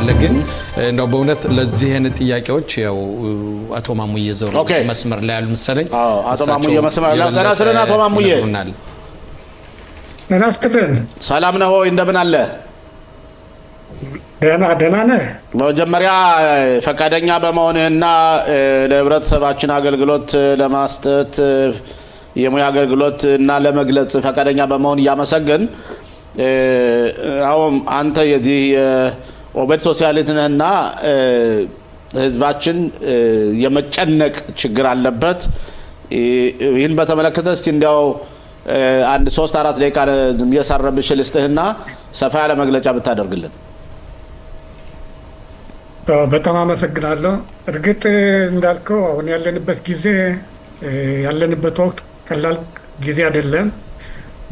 አለ ግን እንደው በእውነት ለዚህ አይነት ጥያቄዎች ያው አቶ ማሙዬ ዘሩ መስመር ላይ ያሉ መሰለኝ አቶ ማሙዬ መስመር ላይ ተናስተና አቶ ማሙዬ እናስተን ሰላም ነው ሆይ እንደምን አለ ደህና ነህ በመጀመሪያ ፈቃደኛ በመሆንህና ለህብረተሰባችን አገልግሎት ለማስጠት የሙያ አገልግሎት እና ለመግለጽ ፈቃደኛ በመሆን ያመሰግን አሁን አንተ የዚህ ኦቤድ ሶሻሊቲ ነህና ህዝባችን የመጨነቅ ችግር አለበት ይህን በተመለከተ እስቲ እንዲያው አንድ 3-4 ደቂቃ የሳረብሽ ልስጥህና ሰፋ ያለ መግለጫ ብታደርግልን በጣም አመሰግናለሁ እርግጥ እንዳልከው አሁን ያለንበት ጊዜ ያለንበት ወቅት ቀላል ጊዜ አይደለም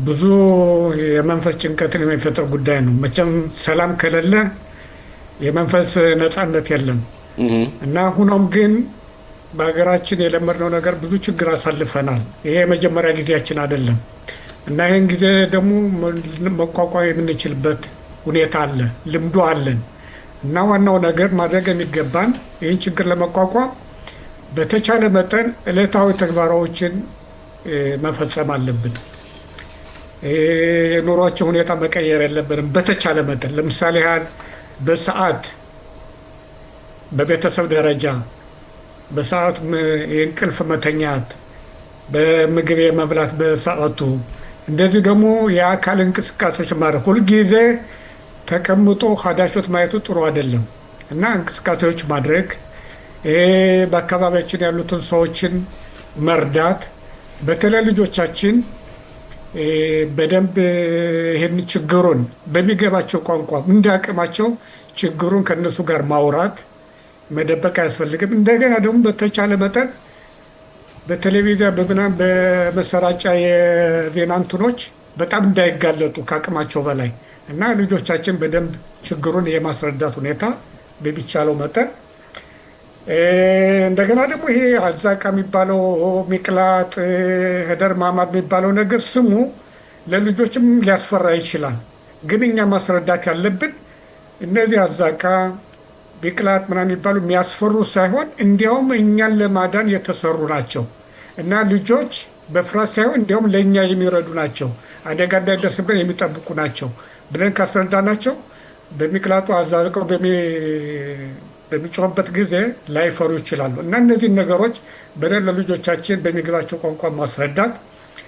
ብዙ የመንፈስ ጭንቀትን የሚፈጥር ጉዳይ ነው መቼም ሰላም ከሌለ የመንፈስ ነፃነት የለም እና ሆኖም ግን በአገራችን የለመድነው ነገር ብዙ ችግር አሳልፈናል ይሄ የመጀመሪያ ጊዜያችን አይደለም እና ይሄን ጊዜ ደግሞ መቋቋም የምንችልበት ሁኔታ አለ ልምዱ አለን እና ዋናው ነገር ማድረግ የሚገባን ይህን ችግር ለመቋቋም በተቻለ መጠን ዕለታዊ ተግባራዎችን መፈጸም አለብን የኑሯችን ሁኔታ መቀየር የለብንም በተቻለ መጠን ለምሳሌ ያህል በሰዓት በቤተሰብ ደረጃ በሰዓት የእንቅልፍ መተኛት በምግብ የመብላት በሰዓቱ እንደዚህ ደግሞ የአካል እንቅስቃሴዎች ማድረግ ሁልጊዜ ተቀምጦ ሀዳሾት ማየቱ ጥሩ አይደለም እና እንቅስቃሴዎች ማድረግ በአካባቢያችን ያሉትን ሰዎችን መርዳት በተለይ ልጆቻችን በደንብ ይሄን ችግሩን በሚገባቸው ቋንቋ እንዳቅማቸው ችግሩን ከነሱ ጋር ማውራት መደበቅ አያስፈልግም እንደገና ደግሞ በተቻለ መጠን በቴሌቪዥን በመሰራጫ የዜና እንትኖች በጣም እንዳይጋለጡ ከአቅማቸው በላይ እና ልጆቻችን በደንብ ችግሩን የማስረዳት ሁኔታ በሚቻለው መጠን እንደገና ደግሞ ይሄ አዛቃ የሚባለው ሚቅላጥ ሄደር ማማድ የሚባለው ነገር ስሙ ለልጆችም ሊያስፈራ ይችላል ግን እኛ ማስረዳት ያለብን እነዚህ አዛቃ ሚቅላጥ ምናምን የሚባሉ የሚያስፈሩ ሳይሆን እንዲያውም እኛን ለማዳን የተሰሩ ናቸው እና ልጆች በፍርሃት ሳይሆን እንዲያውም ለእኛ የሚረዱ ናቸው አደጋ እንዳይደርስብን የሚጠብቁ ናቸው ብለን ካስረዳናቸው በሚቅላጡ አዛልቀው በሚጮህበት ጊዜ ላይፈሩ ይችላሉ እና እነዚህ ነገሮች በደለ ልጆቻችን በሚገባቸው ቋንቋ ማስረዳት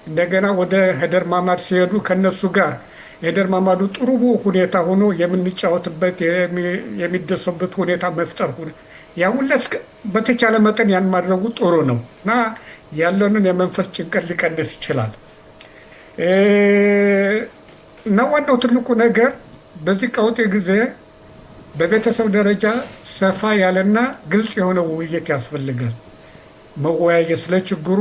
እንደገና ወደ ሄደር ማማድ ሲሄዱ ከነሱ ጋር ሄደር ማማዱ ጥሩ ሁኔታ ሆኖ የምንጫወትበት የሚደሰበት ሁኔታ መፍጠር ያውለስ በተቻለ መጠን ያን ማድረጉ ጥሩ ነው እና ያለንን የመንፈስ ጭንቀት ሊቀንስ ይችላል እና ዋናው ትልቁ ነገር በዚህ ቀውጤ ጊዜ በቤተሰብ ደረጃ ሰፋ ያለና ግልጽ የሆነ ውይይት ያስፈልጋል መወያየት ስለ ችግሩ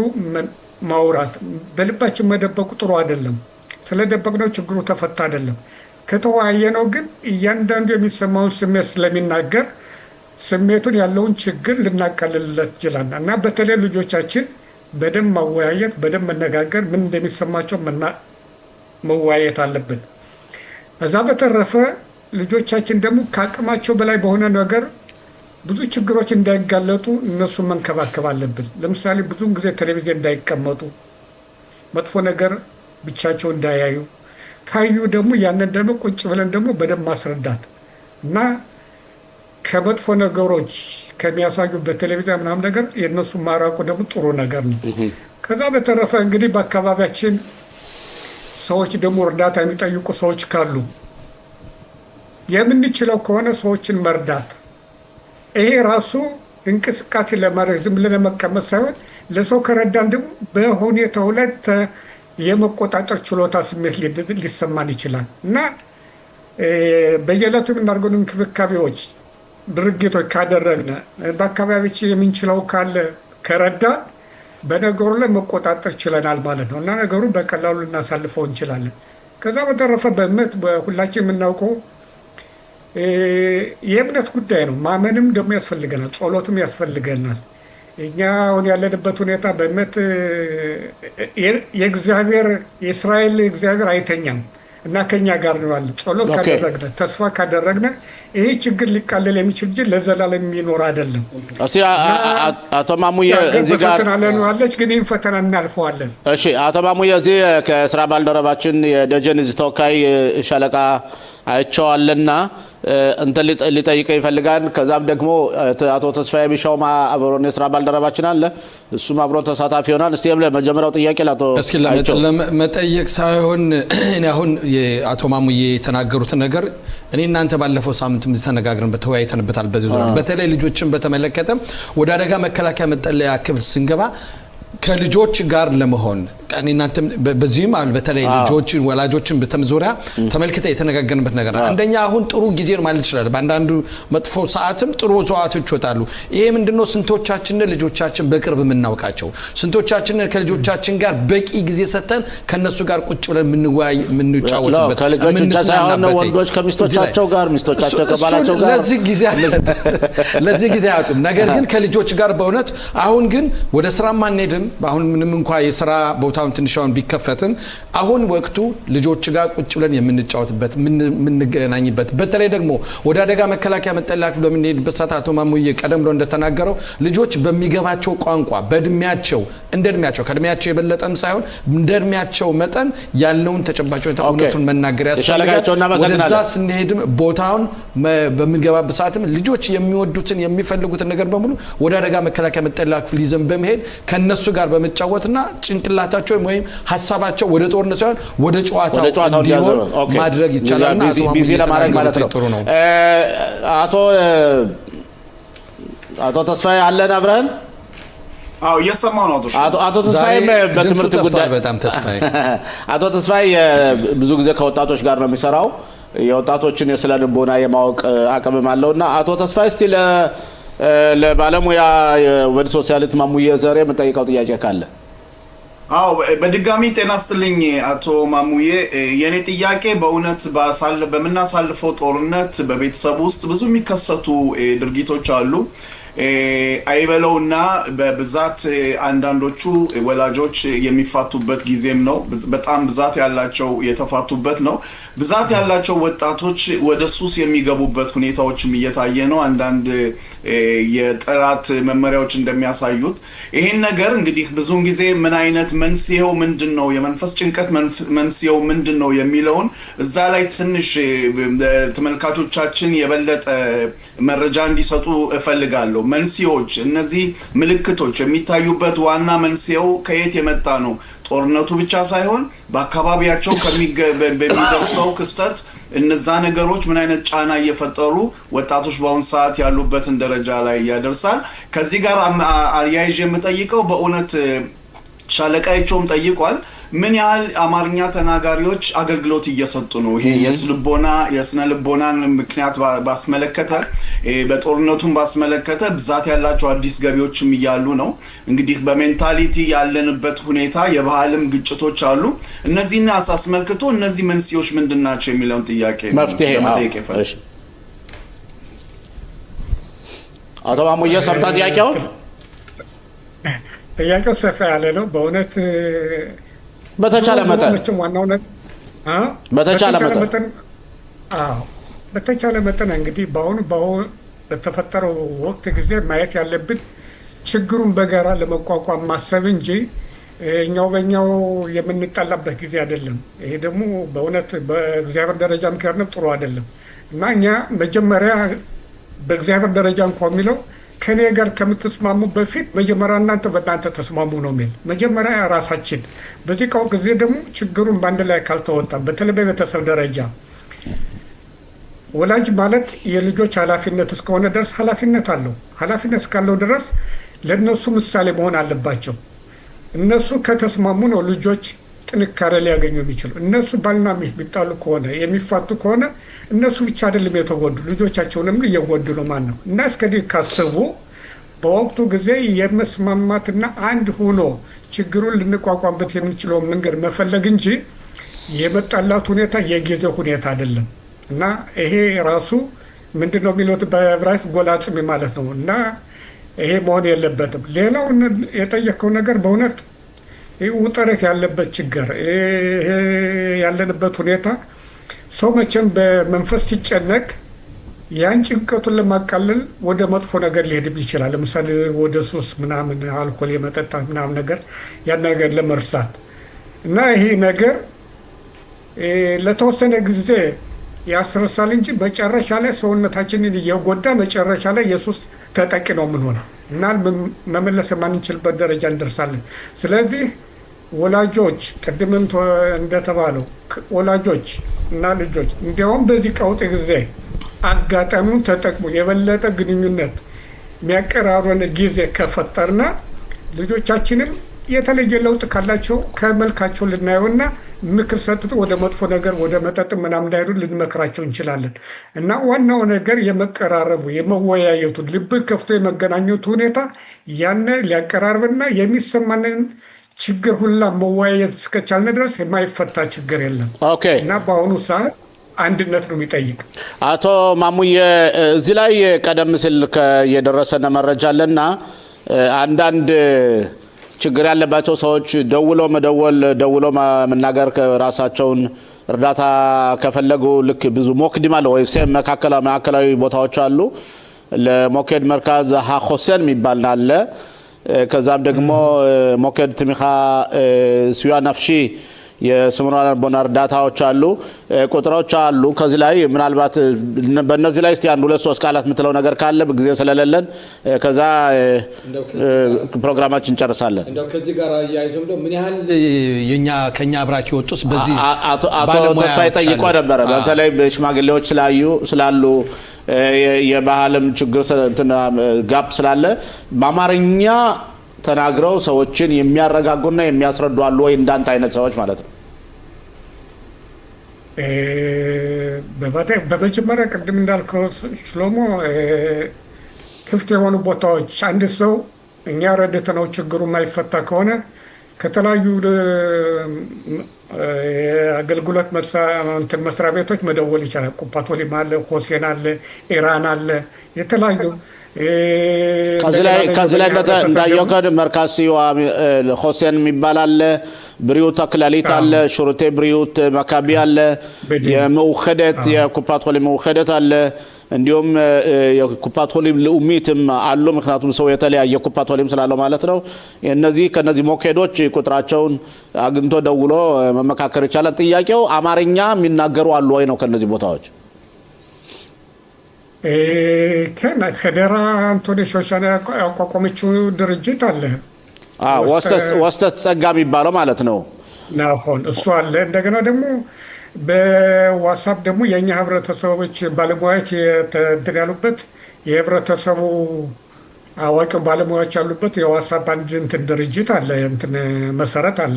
ማውራት በልባችን መደበቁ ጥሩ አይደለም ስለደበቅነው ችግሩ ተፈታ አይደለም ከተወያየነው ግን እያንዳንዱ የሚሰማውን ስሜት ስለሚናገር ስሜቱን ያለውን ችግር ልናቀልልለት ይችላል እና በተለይ ልጆቻችን በደንብ ማወያየት በደንብ መነጋገር ምን እንደሚሰማቸው መወያየት አለብን እዛ በተረፈ ልጆቻችን ደግሞ ከአቅማቸው በላይ በሆነ ነገር ብዙ ችግሮች እንዳይጋለጡ እነሱን መንከባከብ አለብን ለምሳሌ ብዙውን ጊዜ ቴሌቪዥን እንዳይቀመጡ መጥፎ ነገር ብቻቸው እንዳያዩ ካዩ ደግሞ ያንን ደግሞ ቁጭ ብለን ደግሞ በደንብ ማስረዳት እና ከመጥፎ ነገሮች ከሚያሳዩ በቴሌቪዥን ምናምን ነገር የነሱ ማራቁ ደግሞ ጥሩ ነገር ነው ከዛ በተረፈ እንግዲህ በአካባቢያችን ሰዎች ደግሞ እርዳታ የሚጠይቁ ሰዎች ካሉ የምንችለው ከሆነ ሰዎችን መርዳት ይሄ ራሱ እንቅስቃሴ ለማድረግ ዝም ብለን መቀመጥ ሳይሆን ለሰው ከረዳን ደግሞ በሁኔታው ላይ የመቆጣጠር ችሎታ ስሜት ሊሰማን ይችላል እና በየዕለቱ የምናደርገው እንክብካቤዎች ድርጊቶች ካደረግን በአካባቢያችን የምንችለው ካለ ከረዳን በነገሩ ላይ መቆጣጠር ችለናል ማለት ነው እና ነገሩ በቀላሉ ልናሳልፈው እንችላለን ከዛ በተረፈ በእምነት በሁላችን የምናውቀው የእምነት ጉዳይ ነው ማመንም ደግሞ ያስፈልገናል ጸሎትም ያስፈልገናል እኛ አሁን ያለንበት ሁኔታ በእምነት የእግዚአብሔር የእስራኤል እግዚአብሔር አይተኛም እና ከኛ ጋር ነው ያለው። ጸሎት ካደረግነ ተስፋ ካደረግነ ይሄ ችግር ሊቃለል የሚችል እንጂ ለዘላለም የሚኖር አይደለም። እሺ አቶ ማሙዬ እዚህ ጋር አለች ግን ይህን ፈተና እናልፈዋለን። እሺ አቶ ማሙዬ እዚህ ከስራ ባልደረባችን የደጀን እዚህ ተወካይ ሻለቃ አይቼዋለሁና እንትን ሊጠይቀኝ ይፈልጋል። ከዛም ደግሞ አቶ ተስፋዬ ቢሻውማ አብሮን የስራ ባልደረባችን አለ፣ እሱም አብሮ ተሳታፊ ይሆናል። እስቲ ለመጀመሪያው ጥያቄ ላቶ ለመጠየቅ ሳይሆን እኔ አሁን የአቶ ማሙዬ የተናገሩትን ነገር እኔ እናንተ ባለፈው ሳምንት ተነጋግረን ተወያይተንበታል። በዚህ ዙሪያ በተለይ ልጆችን በተመለከተ ወደ አደጋ መከላከያ መጠለያ ክፍል ስንገባ ከልጆች ጋር ለመሆን እናንተም በዚህም በተለይ ልጆችን ወላጆችን በተመዞሪያ ተመልክተ የተነጋገርንበት ነገር አንደኛ አሁን ጥሩ ጊዜ ነው ማለት ይችላል። በአንዳንዱ መጥፎ ሰዓትም ጥሩ ሰዓቶች ይወጣሉ። ይሄ ምንድነው ስንቶቻችን ልጆቻችን በቅርብ የምናውቃቸው ስንቶቻችን ከልጆቻችን ጋር በቂ ጊዜ ሰጥተን ከነሱ ጋር ቁጭ ብለን የምንጫወትበት ወንዶች ከሚስቶቻቸው ጋር ሚስቶቻቸው ከባላቸው ጋር ለዚህ ጊዜ አያጡም። ነገር ግን ከልጆች ጋር በእውነት አሁን ግን ወደ ስራ ማንሄድም አሁን ምንም እንኳን የስራ ቦታውን ትንሽውን ቢከፈትም አሁን ወቅቱ ልጆች ጋር ቁጭ ብለን የምንጫወትበት የምንገናኝበት በተለይ ደግሞ ወደ አደጋ መከላከያ መጠለያ ክፍል በምንሄድበት ሰዓት አቶ ማሙዬ ቀደም ብሎ እንደተናገረው ልጆች በሚገባቸው ቋንቋ በእድሜያቸው እንደድሜያቸው ከእድሜያቸው የበለጠም ሳይሆን እንደድሜያቸው መጠን ያለውን ተጨባጭ እውነቱን መናገር ያስፈልጋል። ወደዛ ስንሄድም ቦታውን በሚገባበት ሰዓትም ልጆች የሚወዱትን የሚፈልጉትን ነገር በሙሉ ወደ አደጋ መከላከያ መጠለያ ክፍል ይዘን በመሄድ ከነሱ ጋር በመጫወትና ጭንቅላታቸው ወይም ሐሳባቸው ወደ ጦርነት ሳይሆን ወደ ጨዋታው እንዲሆን ማድረግ ይቻላልና ቢዚ ለማድረግ ማለት ነው። አቶ ተስፋዬ አለን አብረን? አዎ እየሰማሁ ነው። አቶ ተስፋዬ በትምህርት ጉዳይ በጣም ተስፋዬ አቶ ተስፋዬ ብዙ ጊዜ ከወጣቶች ጋር ነው የሚሰራው። የወጣቶችን የስነ ልቦና የማወቅ አቅምም አለውና አቶ ተስፋዬ እስቲ ለባለሙያ ወደ ሶሻሊስት ማሙዬ ዘሬ የምጠይቀው ጥያቄ ካለ? አዎ በድጋሚ ጤና ይስጥልኝ አቶ ማሙዬ። የኔ ጥያቄ በእውነት በምናሳልፈው ጦርነት በቤተሰብ ውስጥ ብዙ የሚከሰቱ ድርጊቶች አሉ። አይበለውና በብዛት አንዳንዶቹ ወላጆች የሚፋቱበት ጊዜም ነው። በጣም ብዛት ያላቸው የተፋቱበት ነው። ብዛት ያላቸው ወጣቶች ወደ ሱስ የሚገቡበት ሁኔታዎችም እየታየ ነው። አንዳንድ የጥራት መመሪያዎች እንደሚያሳዩት ይሄን ነገር እንግዲህ ብዙውን ጊዜ ምን አይነት መንስኤው ምንድነው፣ የመንፈስ ጭንቀት መንስኤው ምንድነው የሚለውን እዛ ላይ ትንሽ ተመልካቾቻችን የበለጠ መረጃ እንዲሰጡ እፈልጋለሁ። መንስኤዎች፣ እነዚህ ምልክቶች የሚታዩበት ዋና መንስኤው ከየት የመጣ ነው? ጦርነቱ ብቻ ሳይሆን በአካባቢያቸው በሚደርሰው ክስተት እነዛ ነገሮች ምን አይነት ጫና እየፈጠሩ ወጣቶች በአሁን ሰዓት ያሉበትን ደረጃ ላይ ያደርሳል። ከዚህ ጋር አያይዤ የምጠይቀው በእውነት ሻለቃይቸውም ጠይቋል፣ ምን ያህል አማርኛ ተናጋሪዎች አገልግሎት እየሰጡ ነው? ይሄ የስነ ልቦናን ምክንያት ባስመለከተ በጦርነቱም ባስመለከተ ብዛት ያላቸው አዲስ ገቢዎችም እያሉ ነው። እንግዲህ በሜንታሊቲ ያለንበት ሁኔታ የባህልም ግጭቶች አሉ። እነዚህን አስመልክቶ እነዚህ መንስኤዎች ምንድናቸው የሚለውን ጥያቄ መፍትሄ ለመጠየቅ ይፈልጋል። አቶ ማሙዬ ሰምታ ጥያቄው ሰፋ ያለ ነው በእውነት በተቻለ መጠን በተቻለ መጠን እንግዲህ በአሁኑ በተፈጠረው ወቅት ጊዜ ማየት ያለብን ችግሩን በጋራ ለመቋቋም ማሰብ እንጂ በእኛው የምንጣላበት ጊዜ አይደለም። ይሄ ደግሞ በእውነት በእግዚአብሔር ደረጃ ምክንያት ጥሩ አይደለም እና እኛ መጀመሪያ በእግዚአብሔር ደረጃ እንኳን የሚለው ከኔ ጋር ከምትስማሙ በፊት መጀመሪያ እናንተ በእናንተ ተስማሙ ነው የሚል። መጀመሪያ ራሳችን በዚህ ጊዜ ደግሞ ችግሩን በአንድ ላይ ካልተወጣ በተለይ በቤተሰብ ደረጃ ወላጅ ማለት የልጆች ኃላፊነት እስከሆነ ድረስ ኃላፊነት አለው። ኃላፊነት እስካለው ድረስ ለነሱ ምሳሌ መሆን አለባቸው። እነሱ ከተስማሙ ነው ልጆች ጥንካሬ ሊያገኙ የሚችሉ። እነሱ ባልና ሚስት ቢጣሉ ከሆነ የሚፋቱ ከሆነ እነሱ ብቻ አይደለም የተጎዱ ልጆቻቸውንም እየጎዱ ነው ማለት ነው። እና እስከዚህ ካሰቡ በወቅቱ ጊዜ የመስማማትና አንድ ሆኖ ችግሩን ልንቋቋምበት የምንችለው መንገድ መፈለግ እንጂ የመጣላት ሁኔታ የጊዜ ሁኔታ አይደለም። እና ይሄ ራሱ ምንድነው የሚሉት በዕብራይስጥ ጎላጽም ማለት ነው። እና ይሄ መሆን የለበትም። ሌላው የጠየቀው ነገር በእውነት ውጥረት ያለበት ችግር ያለንበት ሁኔታ ሰው መቼም በመንፈስ ሲጨነቅ ያን ጭንቀቱን ለማቃለል ወደ መጥፎ ነገር ሊሄድ ይችላል። ለምሳሌ ወደ ሱስ ምናምን አልኮል የመጠጣት ምናምን ነገር ያን ነገር ለመርሳት እና ይሄ ነገር ለተወሰነ ጊዜ ያስረሳል እንጂ መጨረሻ ላይ ሰውነታችንን እየጎዳ መጨረሻ ላይ የሱስ ተጠቂ ነው የምንሆነው እና መመለስ የማንችልበት ደረጃ እንደርሳለን። ስለዚህ ወላጆች ቅድምም እንደተባለው ወላጆች እና ልጆች እንዲያውም በዚህ ቀውጥ ጊዜ አጋጣሚውን ተጠቅሞ የበለጠ ግንኙነት የሚያቀራርበን ጊዜ ከፈጠርና ልጆቻችንም የተለየ ለውጥ ካላቸው ከመልካቸው ልናየውና ምክር ሰጥቶ ወደ መጥፎ ነገር ወደ መጠጥ ምናምን እንዳይሄዱ ልንመክራቸው እንችላለን እና ዋናው ነገር የመቀራረቡ የመወያየቱ ልብን ከፍቶ የመገናኘቱ ሁኔታ ያን ሊያቀራርብና የሚሰማንን ችግር ሁላ መወያየት እስከቻልን ድረስ የማይፈታ ችግር የለም እና በአሁኑ ሰዓት አንድነት ነው የሚጠይቅ። አቶ ማሙዬ እዚህ ላይ ቀደም ሲል የደረሰን መረጃ አለና አንዳንድ ችግር ያለባቸው ሰዎች ደውሎ መናገር ራሳቸውን እርዳታ ከፈለጉ ልክ ብዙ ሞክዲም አለ ወይ ሴም ማዕከላዊ ቦታዎች አሉ። ለሞኬድ መርካዝ ሀኮሰን የሚባል አለ። ከዛም ደግሞ ሞኬድ ትሚኻ ስዋ ነፍሺ የስምራ ቦና እርዳታዎች አሉ፣ ቁጥሮች አሉ። ከዚህ ላይ ምናልባት በእነዚህ ላይ እስቲ አንድ ሁለት ሶስት ቃላት የምትለው ነገር ካለ ጊዜ ስለሌለን ከዛ ፕሮግራማችን እንጨርሳለን። እንደው ከዚህ ጋር ያይዞም ደግሞ ምን ያህል ከኛ አብራክ ይወጡስ በዚህ አቶ ተስፋዬ ጠይቆ ነበር። በተለይ በሽማግሌዎች ስላሉ የባህልም ችግር ጋፕ ስላለ በአማርኛ ተናግረው ሰዎችን የሚያረጋጉና የሚያስረዱ አሉ ወይ እንዳንተ አይነት ሰዎች ማለት ነው? በመጀመሪያ ቅድም እንዳልከው ሽሎሞ ክፍት የሆኑ ቦታዎች አንድ ሰው እኛ ረድተነው ችግሩ የማይፈታ ከሆነ ከተለያዩ አገልግሎት መስሪያ ቤቶች መደወል ይችላል። ቁፓቶሊም አለ፣ ሆሴን አለ፣ ኢራን አለ፣ የተለያዩ ከዚህ ላይ እንዳየው መርካዝ ሲዋ ሆሴን የሚባል አለ፣ ብሪዩት አክላሊት አለ፣ ሹሩቴ ብሪዩት መካቢ አለ፣ የመውኸደት የኩፓት ሆሊ መውኸደት አለ፣ እንዲሁም የኩፓት ሆሊ ለኡሚትም አሉ። ምክንያቱም ሰው የተለያየ ኩፓት ሆሊም ስላለው ማለት ነው። ከነዚህ ሞኬዶች ቁጥራቸውን አግኝቶ ደውሎ መመካከር ይቻላል። ጥያቄው አማርኛ የሚናገሩ አሉ ወይ ነው ከነዚህ ቦታዎች? ከደራ አንቶኒ ሾሻና ያቋቋመችው ድርጅት አለ፣ ወስተት ጸጋ የሚባለው ማለት ነው። ናሆን እሱ አለ። እንደገና ደግሞ በዋትስአፕ ደግሞ የእኛ ህብረተሰቦች ባለሙያዎች እንትን ያሉበት የህብረተሰቡ አዋቂ ባለሙያዎች ያሉበት የዋትስአፕ አንድ እንትን ድርጅት አለ፣ እንትን መሰረት አለ።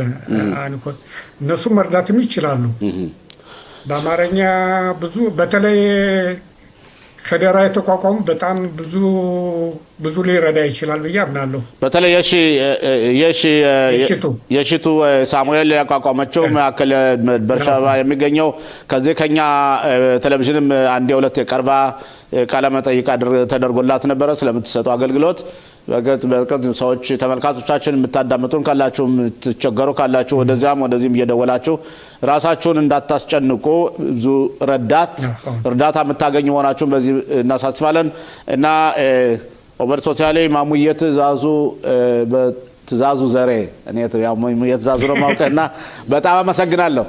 እነሱ መርዳትም ይችላሉ። በአማርኛ ብዙ በተለይ ፌደራ የተቋቋሙ በጣም ብዙ ሊረዳ ይችላል ብዬ አምናለሁ። በተለይ የሽቱ ሳሙኤል ያቋቋመችው ማዕከል በርሻባ የሚገኘው ከዚህ ከኛ ቴሌቪዥንም አንዴ ሁለት የቀርባ ቃለ መጠይቅ ተደርጎላት ነበረ ስለምትሰጠው አገልግሎት። በቀጥ ሰዎች ተመልካቾቻችን የምታዳምጡን ካላችሁ የምትቸገሩ ካላችሁ ወደዚያም ወደዚህም እየደወላችሁ ራሳችሁን እንዳታስጨንቁ ብዙ እርዳታ የምታገኙ መሆናችሁን በዚህ እናሳስባለን እና ኦቨር ሶሻሌ ማሙዬ ትእዛዙ ዘሬ እኔ የትእዛዙ ነው ማውቀና በጣም አመሰግናለሁ።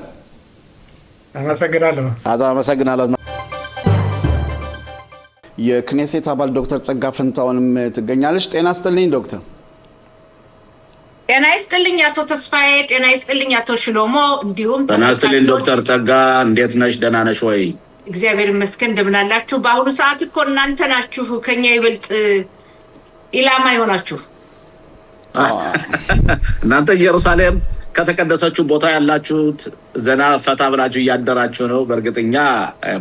የክኔሴት አባል ዶክተር ጸጋ ፈንታውንም ትገኛለች። ጤና ይስጥልኝ ዶክተር። ጤና ይስጥልኝ አቶ ተስፋዬ። ጤና ይስጥልኝ አቶ ሽሎሞ። እንዲሁም ጤና ይስጥልኝ ዶክተር ጸጋ፣ እንዴት ነሽ? ደህና ነሽ ወይ? እግዚአብሔር ይመስገን። እንደምን አላችሁ? በአሁኑ ሰዓት እኮ እናንተ ናችሁ ከኛ ይበልጥ ኢላማ ይሆናችሁ። እናንተ ኢየሩሳሌም ከተቀደሰችው ቦታ ያላችሁት ዘና ፈታ ብላችሁ እያደራችሁ ነው። በእርግጠኛ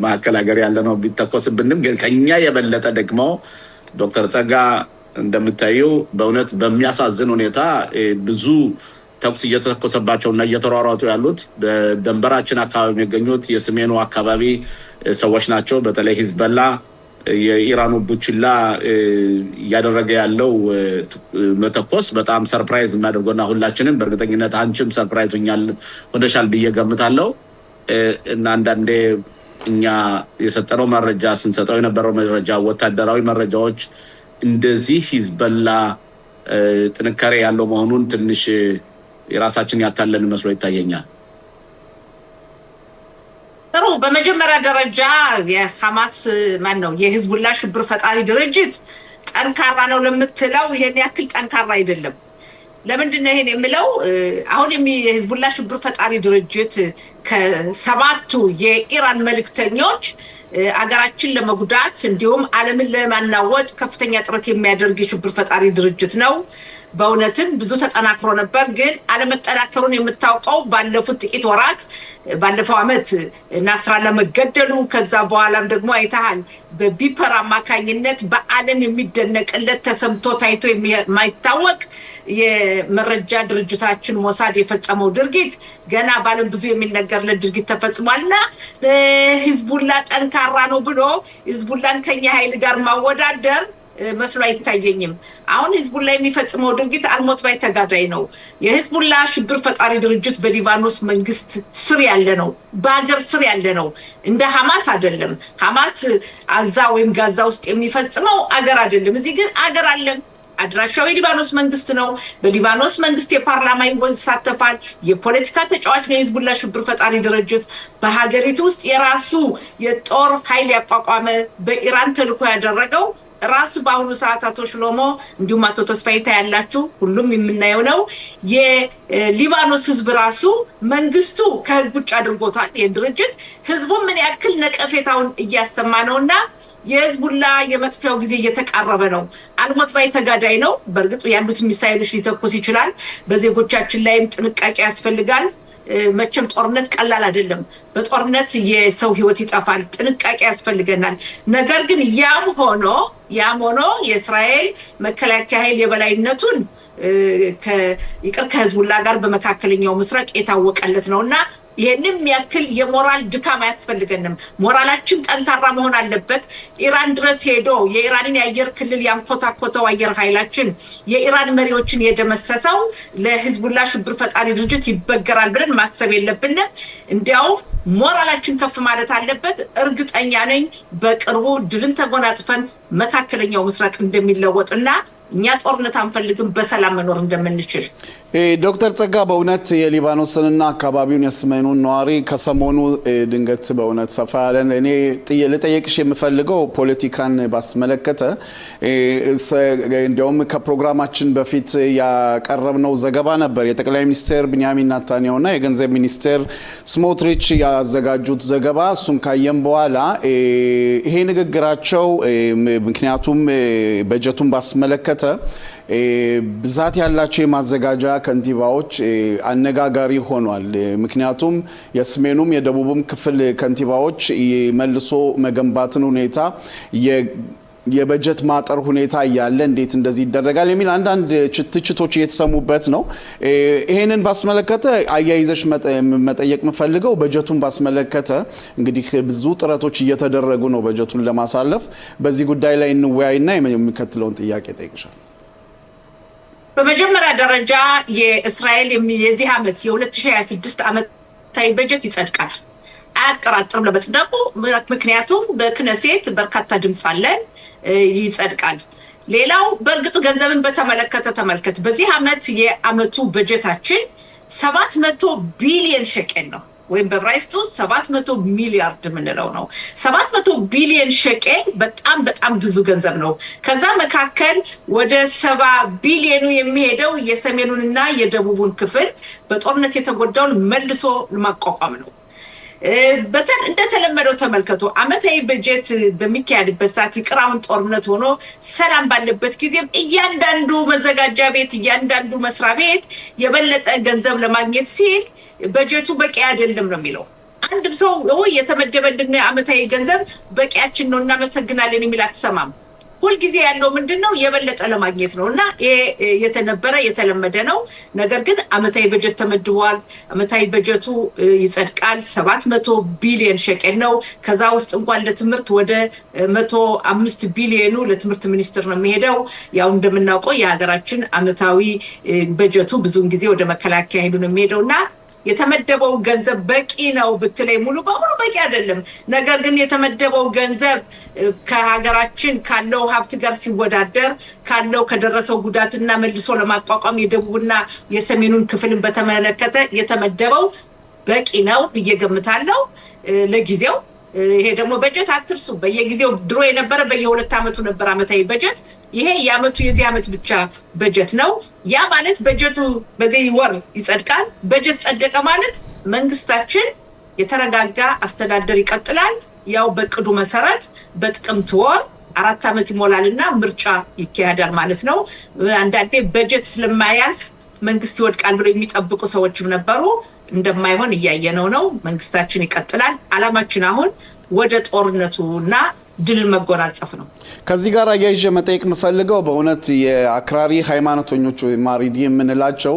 ማዕከል ሀገር ያለ ነው ቢተኮስብንም፣ ግን ከኛ የበለጠ ደግሞ ዶክተር ጸጋ እንደምታዩ በእውነት በሚያሳዝን ሁኔታ ብዙ ተኩስ እየተተኮሰባቸውና እየተሯሯጡ ያሉት በደንበራችን አካባቢ የሚገኙት የሰሜኑ አካባቢ ሰዎች ናቸው። በተለይ ሂዝቦላ የኢራኑ ቡችላ ያደረገ ያለው መተኮስ በጣም ሰርፕራይዝ የሚያደርገውና ሁላችንም በእርግጠኝነት አንቺም ሰርፕራይዝ ሆነሻል ብዬ ገምታለሁ። እና አንዳንዴ እኛ የሰጠነው መረጃ ስንሰጠው የነበረው መረጃ ወታደራዊ መረጃዎች እንደዚህ ሂዝቦላ ጥንካሬ ያለው መሆኑን ትንሽ የራሳችን ያታለን መስሎ ይታየኛል። ጥሩ። በመጀመሪያ ደረጃ የሐማስ ነው የሂዝቦላ ሽብር ፈጣሪ ድርጅት ጠንካራ ነው ለምትለው ይሄን ያክል ጠንካራ አይደለም። ለምንድን ነው ይሄን የምለው? አሁን የሂዝቦላ ሽብር ፈጣሪ ድርጅት ከሰባቱ የኢራን መልእክተኞች አገራችን ለመጉዳት እንዲሁም ዓለምን ለማናወጥ ከፍተኛ ጥረት የሚያደርግ የሽብር ፈጣሪ ድርጅት ነው። በእውነትም ብዙ ተጠናክሮ ነበር። ግን አለመጠናከሩን የምታውቀው ባለፉት ጥቂት ወራት ባለፈው ዓመት ናስራላ መገደሉ ከዛ በኋላም ደግሞ አይታል በቢፐር አማካኝነት በዓለም የሚደነቅለት ተሰምቶ ታይቶ የማይታወቅ የመረጃ ድርጅታችን ሞሳድ የፈጸመው ድርጊት ገና ባለም ብዙ የሚነገርለት ድርጊት ተፈጽሟልና ሂዝቦላ ጠንካራ ነው ብሎ ሂዝቦላን ከኛ ኃይል ጋር ማወዳደር መስሎ አይታየኝም። አሁን ሂዝቦላ የሚፈጽመው ድርጊት አልሞት ባይ ተጋዳይ ነው። የሂዝቦላ ሽብር ፈጣሪ ድርጅት በሊባኖስ መንግስት ስር ያለ ነው፣ በአገር ስር ያለ ነው። እንደ ሐማስ አይደለም። ሐማስ አዛ ወይም ጋዛ ውስጥ የሚፈጽመው አገር አይደለም። እዚህ ግን አገር አለ። አድራሻው የሊባኖስ መንግስት ነው። በሊባኖስ መንግስት የፓርላማ ይሳተፋል። የፖለቲካ ተጫዋች ነው የሂዝቦላ ሽብር ፈጣሪ ድርጅት። በሀገሪቱ ውስጥ የራሱ የጦር ኃይል ያቋቋመ በኢራን ተልዕኮ ያደረገው ራሱ በአሁኑ ሰዓት አቶ ሽሎሞ እንዲሁም አቶ ተስፋዬ ታያላችሁ ሁሉም የምናየው ነው። የሊባኖስ ህዝብ ራሱ መንግስቱ ከህግ ውጭ አድርጎታል። የድርጅት ህዝቡ ምን ያክል ነቀፌታውን እያሰማ ነውና የሂዝቦላ የመጥፊያው ጊዜ እየተቃረበ ነው። አልሞት ባይ ተጋዳይ ነው። በእርግጥ ያሉት ሚሳኤሎች ሊተኩስ ይችላል። በዜጎቻችን ላይም ጥንቃቄ ያስፈልጋል። መቼም ጦርነት ቀላል አይደለም። በጦርነት የሰው ህይወት ይጠፋል። ጥንቃቄ ያስፈልገናል። ነገር ግን ያም ሆኖ የእስራኤል መከላከያ ኃይል የበላይነቱን ከሂዝቦላ ጋር በመካከለኛው ምስራቅ የታወቀለት ነውና ይሄንም ያክል የሞራል ድካም አያስፈልገንም። ሞራላችን ጠንካራ መሆን አለበት። ኢራን ድረስ ሄዶ የኢራንን የአየር ክልል ያንኮታኮተው አየር ኃይላችን የኢራን መሪዎችን የደመሰሰው ለሂዝቦላ ሽብር ፈጣሪ ድርጅት ይበገራል ብለን ማሰብ የለብንም። እንዲያውም ሞራላችን ከፍ ማለት አለበት። እርግጠኛ ነኝ በቅርቡ ድልን ተጎናጽፈን መካከለኛው ምስራቅ እንደሚለወጥና እኛ ጦርነት አንፈልግም በሰላም መኖር እንደምንችል። ዶክተር ጸጋ በእውነት የሊባኖስንና አካባቢውን የሰሜኑን ነዋሪ ከሰሞኑ ድንገት በእውነት ሰፋ ያለን እኔ ልጠይቅሽ የምፈልገው ፖለቲካን ባስመለከተ እንዲያውም ከፕሮግራማችን በፊት ያቀረብነው ዘገባ ነበር። የጠቅላይ ሚኒስትር ቢንያሚን ኔታንያሁና የገንዘብ ሚኒስትር ስሞትሪች ያዘጋጁት ዘገባ። እሱን ካየም በኋላ ይሄ ንግግራቸው ምክንያቱም በጀቱን ባስመለከተ ብዛት ያላቸው የማዘጋጃ ከንቲባዎች አነጋጋሪ ሆኗል። ምክንያቱም የሰሜኑም የደቡብም ክፍል ከንቲባዎች መልሶ መገንባትን ሁኔታ የበጀት ማጠር ሁኔታ ያለ እንዴት እንደዚህ ይደረጋል የሚል አንዳንድ ትችቶች እየተሰሙበት ነው። ይሄንን ባስመለከተ አያይዘሽ መጠየቅ የምፈልገው በጀቱን ባስመለከተ እንግዲህ ብዙ ጥረቶች እየተደረጉ ነው በጀቱን ለማሳለፍ። በዚህ ጉዳይ ላይ እንወያይና የሚከተለውን ጥያቄ ጠይቅሻል። በመጀመሪያ ደረጃ የእስራኤል የዚህ ዓመት የ2026 ዓመታዊ በጀት ይጸድቃል። አያጠራጥርም ለመጽደቁ። ምክንያቱም በክነሴት በርካታ ድምፅ አለን፣ ይጸድቃል። ሌላው በእርግጥ ገንዘብን በተመለከተ ተመልከት። በዚህ ዓመት የዓመቱ በጀታችን 700 ቢሊዮን ሸቄል ነው፣ ወይም በዕብራይስጡ 700 ሚሊያርድ የምንለው ነው። 700 ቢሊዮን ሸቄል በጣም በጣም ብዙ ገንዘብ ነው። ከዛ መካከል ወደ 70 ቢሊዮኑ የሚሄደው የሰሜኑንና የደቡቡን ክፍል በጦርነት የተጎዳውን መልሶ ማቋቋም ነው። እንደተለመደው ተመልከቱ። ዓመታዊ በጀት በሚካሄድበት ሰዓት ይቅራውን ጦርነት ሆኖ ሰላም ባለበት ጊዜም እያንዳንዱ መዘጋጃ ቤት እያንዳንዱ መስሪያ ቤት የበለጠ ገንዘብ ለማግኘት ሲል በጀቱ በቂ አይደለም ነው የሚለው። አንድም ሰው የተመደበልን ዓመታዊ ገንዘብ በቂያችን ነው እናመሰግናለን የሚል አትሰማም። ሁልጊዜ ያለው ምንድነው የበለጠ ለማግኘት ነው እና የተነበረ የተለመደ ነው። ነገር ግን አመታዊ በጀት ተመድቧል። አመታዊ በጀቱ ይጸድቃል። 700 ቢሊዮን ሸቄል ነው። ከዛ ውስጥ እንኳን ለትምህርት ወደ 105 ቢሊዮኑ ለትምህርት ሚኒስቴር ነው የሚሄደው። ያው እንደምናውቀው የሀገራችን አመታዊ በጀቱ ብዙውን ጊዜ ወደ መከላከያ ሄዱ ነው የሚሄደውና የተመደበው ገንዘብ በቂ ነው ብትለይ ሙሉ በሙሉ በቂ አይደለም። ነገር ግን የተመደበው ገንዘብ ከሀገራችን ካለው ሀብት ጋር ሲወዳደር ካለው ከደረሰው ጉዳትና መልሶ ለማቋቋም የደቡብና የሰሜኑን ክፍልን በተመለከተ የተመደበው በቂ ነው ብዬ ገምታለሁ ለጊዜው። ይሄ ደግሞ በጀት አትርሱ፣ በየጊዜው ድሮ የነበረ በየ2 አመቱ ነበር አመታዊ በጀት። ይሄ የአመቱ የዚህ አመት ብቻ በጀት ነው። ያ ማለት በጀቱ በዚህ ወር ይጸድቃል። በጀት ጸደቀ ማለት መንግስታችን የተረጋጋ አስተዳደር ይቀጥላል። ያው በቅዱ መሰረት በጥቅምት ወር 4 አመት ይሞላልና ምርጫ ይካሄዳል ማለት ነው። አንዳንዴ በጀት ስለማያልፍ መንግስት ይወድቃል ብለው የሚጠብቁ ሰዎችም ነበሩ። እንደማይሆን እያየነው ነው። መንግስታችን ይቀጥላል። አላማችን አሁን ወደ ጦርነቱና ድል መጎናጸፍ ነው። ከዚህ ጋር አያይዤ መጠየቅ የምፈልገው በእውነት የአክራሪ ሃይማኖተኞች ወይም ማሪዲ የምንላቸው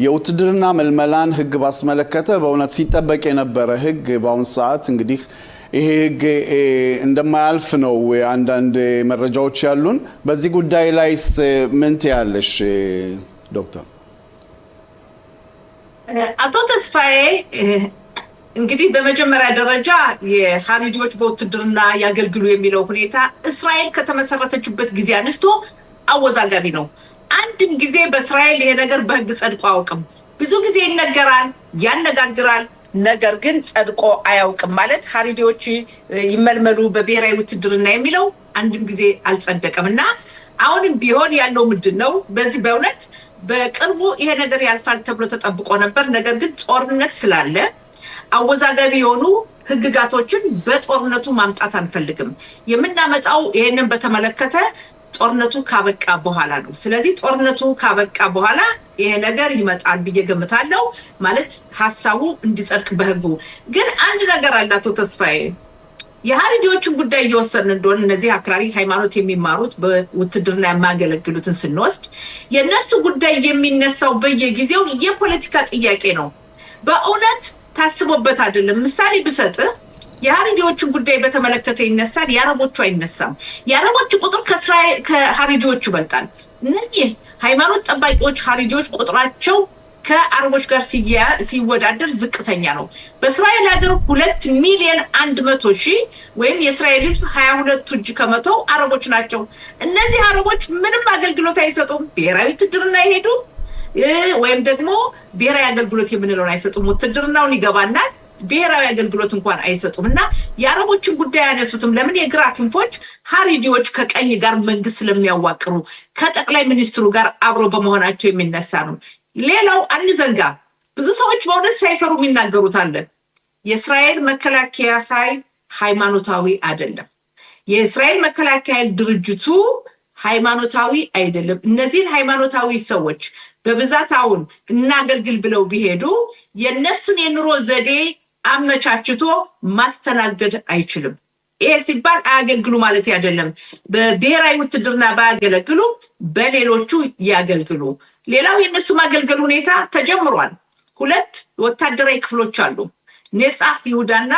የውትድርና መልመላን ህግ ባስመለከተ በእውነት ሲጠበቅ የነበረ ህግ በአሁኑ ሰዓት እንግዲህ ይሄ ህግ እንደማያልፍ ነው አንዳንድ መረጃዎች ያሉን። በዚህ ጉዳይ ላይስ ምን ትያለሽ ዶክተር? አቶ ተስፋዬ እንግዲህ በመጀመሪያ ደረጃ የሃሪዲዎች በውትድርና ያገልግሉ የሚለው ሁኔታ እስራኤል ከተመሰረተችበት ጊዜ አንስቶ አወዛጋቢ ነው። አንድም ጊዜ በእስራኤል ይሄ ነገር በህግ ጸድቆ አያውቅም። ብዙ ጊዜ ይነገራል፣ ያነጋግራል፣ ነገር ግን ጸድቆ አያውቅም። ማለት ሃሪዲዎች ይመልመሉ በብሔራዊ ውትድርና የሚለው አንድም ጊዜ አልጸደቀም እና አሁንም ቢሆን ያለው ምንድነው በዚህ በእውነት በቅርቡ ይሄ ነገር ያልፋል ተብሎ ተጠብቆ ነበር። ነገር ግን ጦርነት ስላለ አወዛጋቢ የሆኑ ህግጋቶችን በጦርነቱ ማምጣት አንፈልግም። የምናመጣው ይሄንን በተመለከተ ጦርነቱ ካበቃ በኋላ ነው። ስለዚህ ጦርነቱ ካበቃ በኋላ ይሄ ነገር ይመጣል ብዬ ገምታለሁ። ማለት ሐሳቡ እንዲጸድቅ በህጉ ግን አንድ ነገር አለ አቶ ተስፋዬ። የሃሪዲዎችን ጉዳይ እየወሰድን እንደሆነ እነዚህ አክራሪ ሃይማኖት የሚማሩት በውትድርና የማያገለግሉትን ስንወስድ የነሱ ጉዳይ የሚነሳው በየጊዜው የፖለቲካ ጥያቄ ነው። በእውነት ታስቦበት አይደለም። ምሳሌ ብሰጥ የሃሪዲዎችን ጉዳይ በተመለከተ ይነሳል፣ የአረቦቹ አይነሳም። የአረቦቹ ቁጥር ከሃሪዲዎቹ ይበልጣል። እነዚህ ሃይማኖት ጠባቂዎች ሃሪዲዎች ቁጥራቸው ከአረቦች ጋር ሲወዳደር ዝቅተኛ ነው። በእስራኤል ሀገር 2,100,000 ወይም የእስራኤል ህዝብ 22% አረቦች ናቸው። እነዚህ አረቦች ምንም አገልግሎት አይሰጡም። ብሔራዊ ውትድርና ይሄዱ ወይም ደግሞ ብሔራዊ አገልግሎት የምንለውን አይሰጡም። ውትድርናውን ይገባናል፣ ብሔራዊ አገልግሎት እንኳን አይሰጡም እና የአረቦችን ጉዳይ ያነሱትም ለምን? የግራ ክንፎች ሃሪዲዎች ከቀኝ ጋር መንግስት ስለሚያዋቅሩ ከጠቅላይ ሚኒስትሩ ጋር አብሮ በመሆናቸው የሚነሳ ነው። ሌላው አንዘንጋ፣ ብዙ ሰዎች በእውነት ሳይፈሩ የሚናገሩት አለ። የእስራኤል መከላከያ ኃይል ሃይማኖታዊ አይደለም። የእስራኤል መከላከያ ድርጅቱ ሃይማኖታዊ አይደለም። እነዚህን ሃይማኖታዊ ሰዎች በብዛት አሁን እናገልግል ብለው ቢሄዱ የነሱን የኑሮ ዘዴ አመቻችቶ ማስተናገድ አይችልም። ይሄ ሲባል አያገልግሉ ማለት አይደለም። በብሔራዊ ውትድርና ባያገለግሉ በሌሎቹ ያገልግሉ። ሌላው የነሱ ማገልገል ሁኔታ ተጀምሯል። 2 ወታደራዊ ክፍሎች አሉ። ኔጻፍ ይሁዳና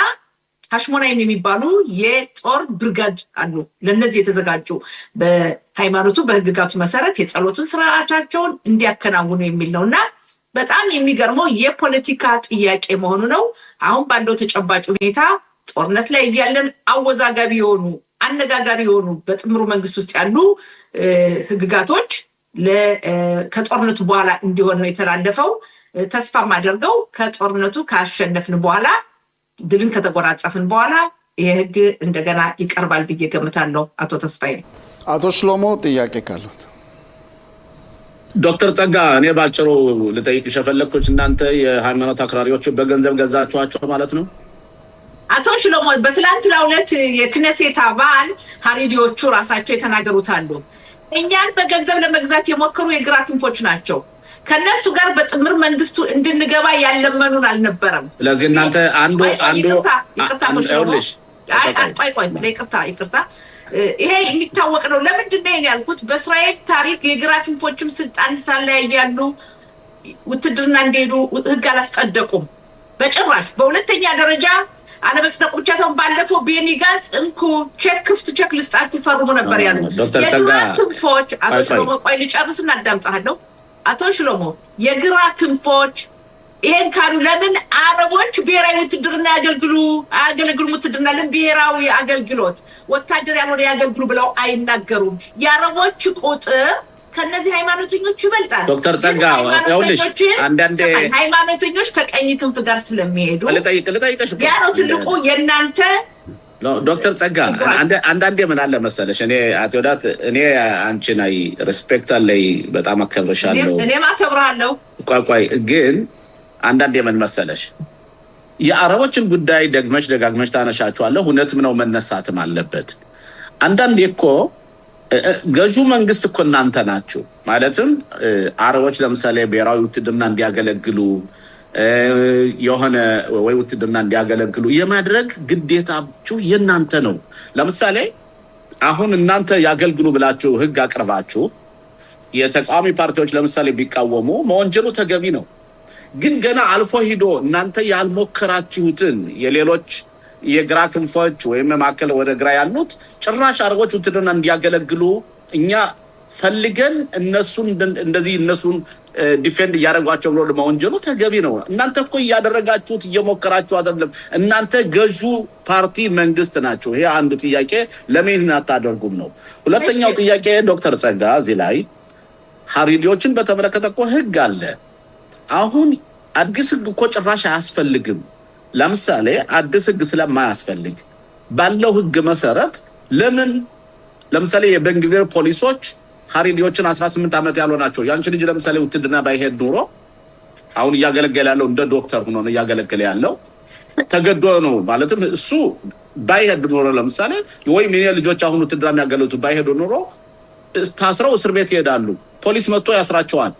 ሐሽሞናይም የሚባሉ የጦር ብርጋድ አሉ። ለነዚህ የተዘጋጁ በሃይማኖቱ በህግጋቱ መሰረት የጸሎቱን ስርዓታቸውን እንዲያከናውኑ የሚል ነውና በጣም የሚገርመው የፖለቲካ ጥያቄ መሆኑ ነው። አሁን ባለው ተጨባጭ ሁኔታ ጦርነት ላይ እያለን አወዛጋቢ የሆኑ አነጋጋሪ የሆኑ በጥምሩ መንግስት ውስጥ ያሉ ህግጋቶች ከጦርነቱ በኋላ እንዲሆን ነው የተላለፈው። ተስፋ ማደርገው ከጦርነቱ ካሸነፍን በኋላ ድልን ከተጎናጸፍን በኋላ ይሄ ህግ እንደገና ይቀርባል ብዬ ገምታለሁ። አቶ ተስፋዬ። አቶ ሽሎሞ ጥያቄ ካሉት? ዶክተር ጸጋ እኔ ባጭሩ ልጠይቅሽ የፈለኩት እናንተ የሃይማኖት አክራሪዎቹ በገንዘብ ገዛችኋቸው ማለት ነው? አቶ ሽሎሞ በትላንትናው ዕለት የክነሴት አባል ሃሪዲዎቹ ራሳቸው የተናገሩት አሉ። እኛን በገንዘብ ለመግዛት የሞከሩ የግራ ክንፎች ናቸው። ከነሱ ጋር በጥምር መንግስቱ እንድንገባ ያለመኑን አልነበረም። ስለዚህ እናንተ አንዱ ይቅርታ ይሄ የሚታወቅ ነው። ለምንድን ነው ያልኩት? በእስራኤል ታሪክ የግራ ክንፎችም ስልጣን ላይ ያሉ ውትድርና እንዲሄዱ ህግ አላስጸደቁም በጭራሽ። በሁለተኛ ደረጃ አለመጽደቁ ብቻ ሳይሆን ባለፈው ቤኒ ጋንትዝ እንኩ ቼክ ክፍት ቼክ ልስጣችሁ ፈርሙ ነበር ያሉ የግራ ክንፎች። አቶ ሽሎሞ ቆይ ልጨርስና አዳምጣለሁ። አቶ ሽሎሞ የግራ ክንፎች ይሄን ካሉ ለምን አረቦች ብሔራዊ ውትድርና አያገለግሉም? ውትድርና ለምን ብሔራዊ አገልግሎት ወታደር ያልሆነ ያገልግሉ ብለው አይናገሩም? የአረቦች ቁጥር ከነዚህ ሃይማኖተኞች ይበልጣል። ዶክተር ጸጋ ያውልሽ አንዳንዴ ሃይማኖተኞች ከቀኝ ክንፍ ጋር ስለሚሄዱ ልጠይቅሽ ያ ነው ትልቁ የእናንተ ዶክተር ጸጋ አንዳንዴ ምን አለ መሰለሽ እኔ አትወዳት እኔ አንቺን አይ ሪስፔክት አለኝ በጣም አከብርሻለሁ እኔም አከብራለሁ ቆይ ግን አንዳንዴ ምን መሰለሽ የአረቦችን ጉዳይ ደጋግመሽ ታነሻቸዋለህ እውነትም ነው መነሳትም አለበት አንዳንዴ እኮ ገዢው መንግስት እኮ እናንተ ናችሁ ማለትም አረቦች ለምሳሌ ብሔራዊ ውትድርና እንዲያገለግሉ የሆነ ወይ ውትድርና እንዲያገለግሉ የማድረግ ግዴታችሁ የናንተ ነው ለምሳሌ አሁን እናንተ ያገልግሉ ብላችሁ ህግ አቅርባችሁ የተቃዋሚ ፓርቲዎች ለምሳሌ ቢቃወሙ መወንጀሉ ተገቢ ነው ግን ገና አልፎ ሂዶ እናንተ ያልሞከራችሁትን የሌሎች የግራ ክንፎች ወይም ማከለ ወደ ግራ ያሉት ጭራሽ አረቦች ውትድርና እንዲያገለግሉ እኛ ፈልገን እነሱን እንደዚህ እነሱን ዲፌንድ ያደርጓቸው ብሎ ለማወንጀሉ ተገቢ ነው እናንተ እኮ ያደረጋችሁት እየሞከራችሁ አይደለም እናንተ ገዢ ፓርቲ መንግስት ናችሁ ይሄ አንዱ ጥያቄ ለምን አታደርጉም ነው ሁለተኛው ጥያቄ ዶክተር ጸጋ እዚህ ላይ ሀሪዲዎችን በተመለከተ እኮ ህግ አለ አሁን አዲስ ህግ እኮ ጭራሽ አያስፈልግም ለምሳሌ አዲስ ህግ ስለማያስፈልግ ባለው ህግ መሰረት ለምሳሌ የቤንግቪር ፖሊሶች ሀሪዲዎችን 18 አመት ያልሆናቸው ያንቺ ልጅ ለምሳሌ ውትድርና ባይሄድ ኖሮ አሁን ያገለገለ ያለው እንደ ዶክተር ሆኖ ነው ያገለገለ ያለው ተገዶ ነው ማለትም እሱ ባይሄድ ኖሮ ለምሳሌ ወይ ምን ልጆች አሁን ውትድርና ያገለቱ ባይሄዱ ኖሮ ታስረው እስር ቤት ይሄዳሉ ፖሊስ መጥቶ ያስራቸዋል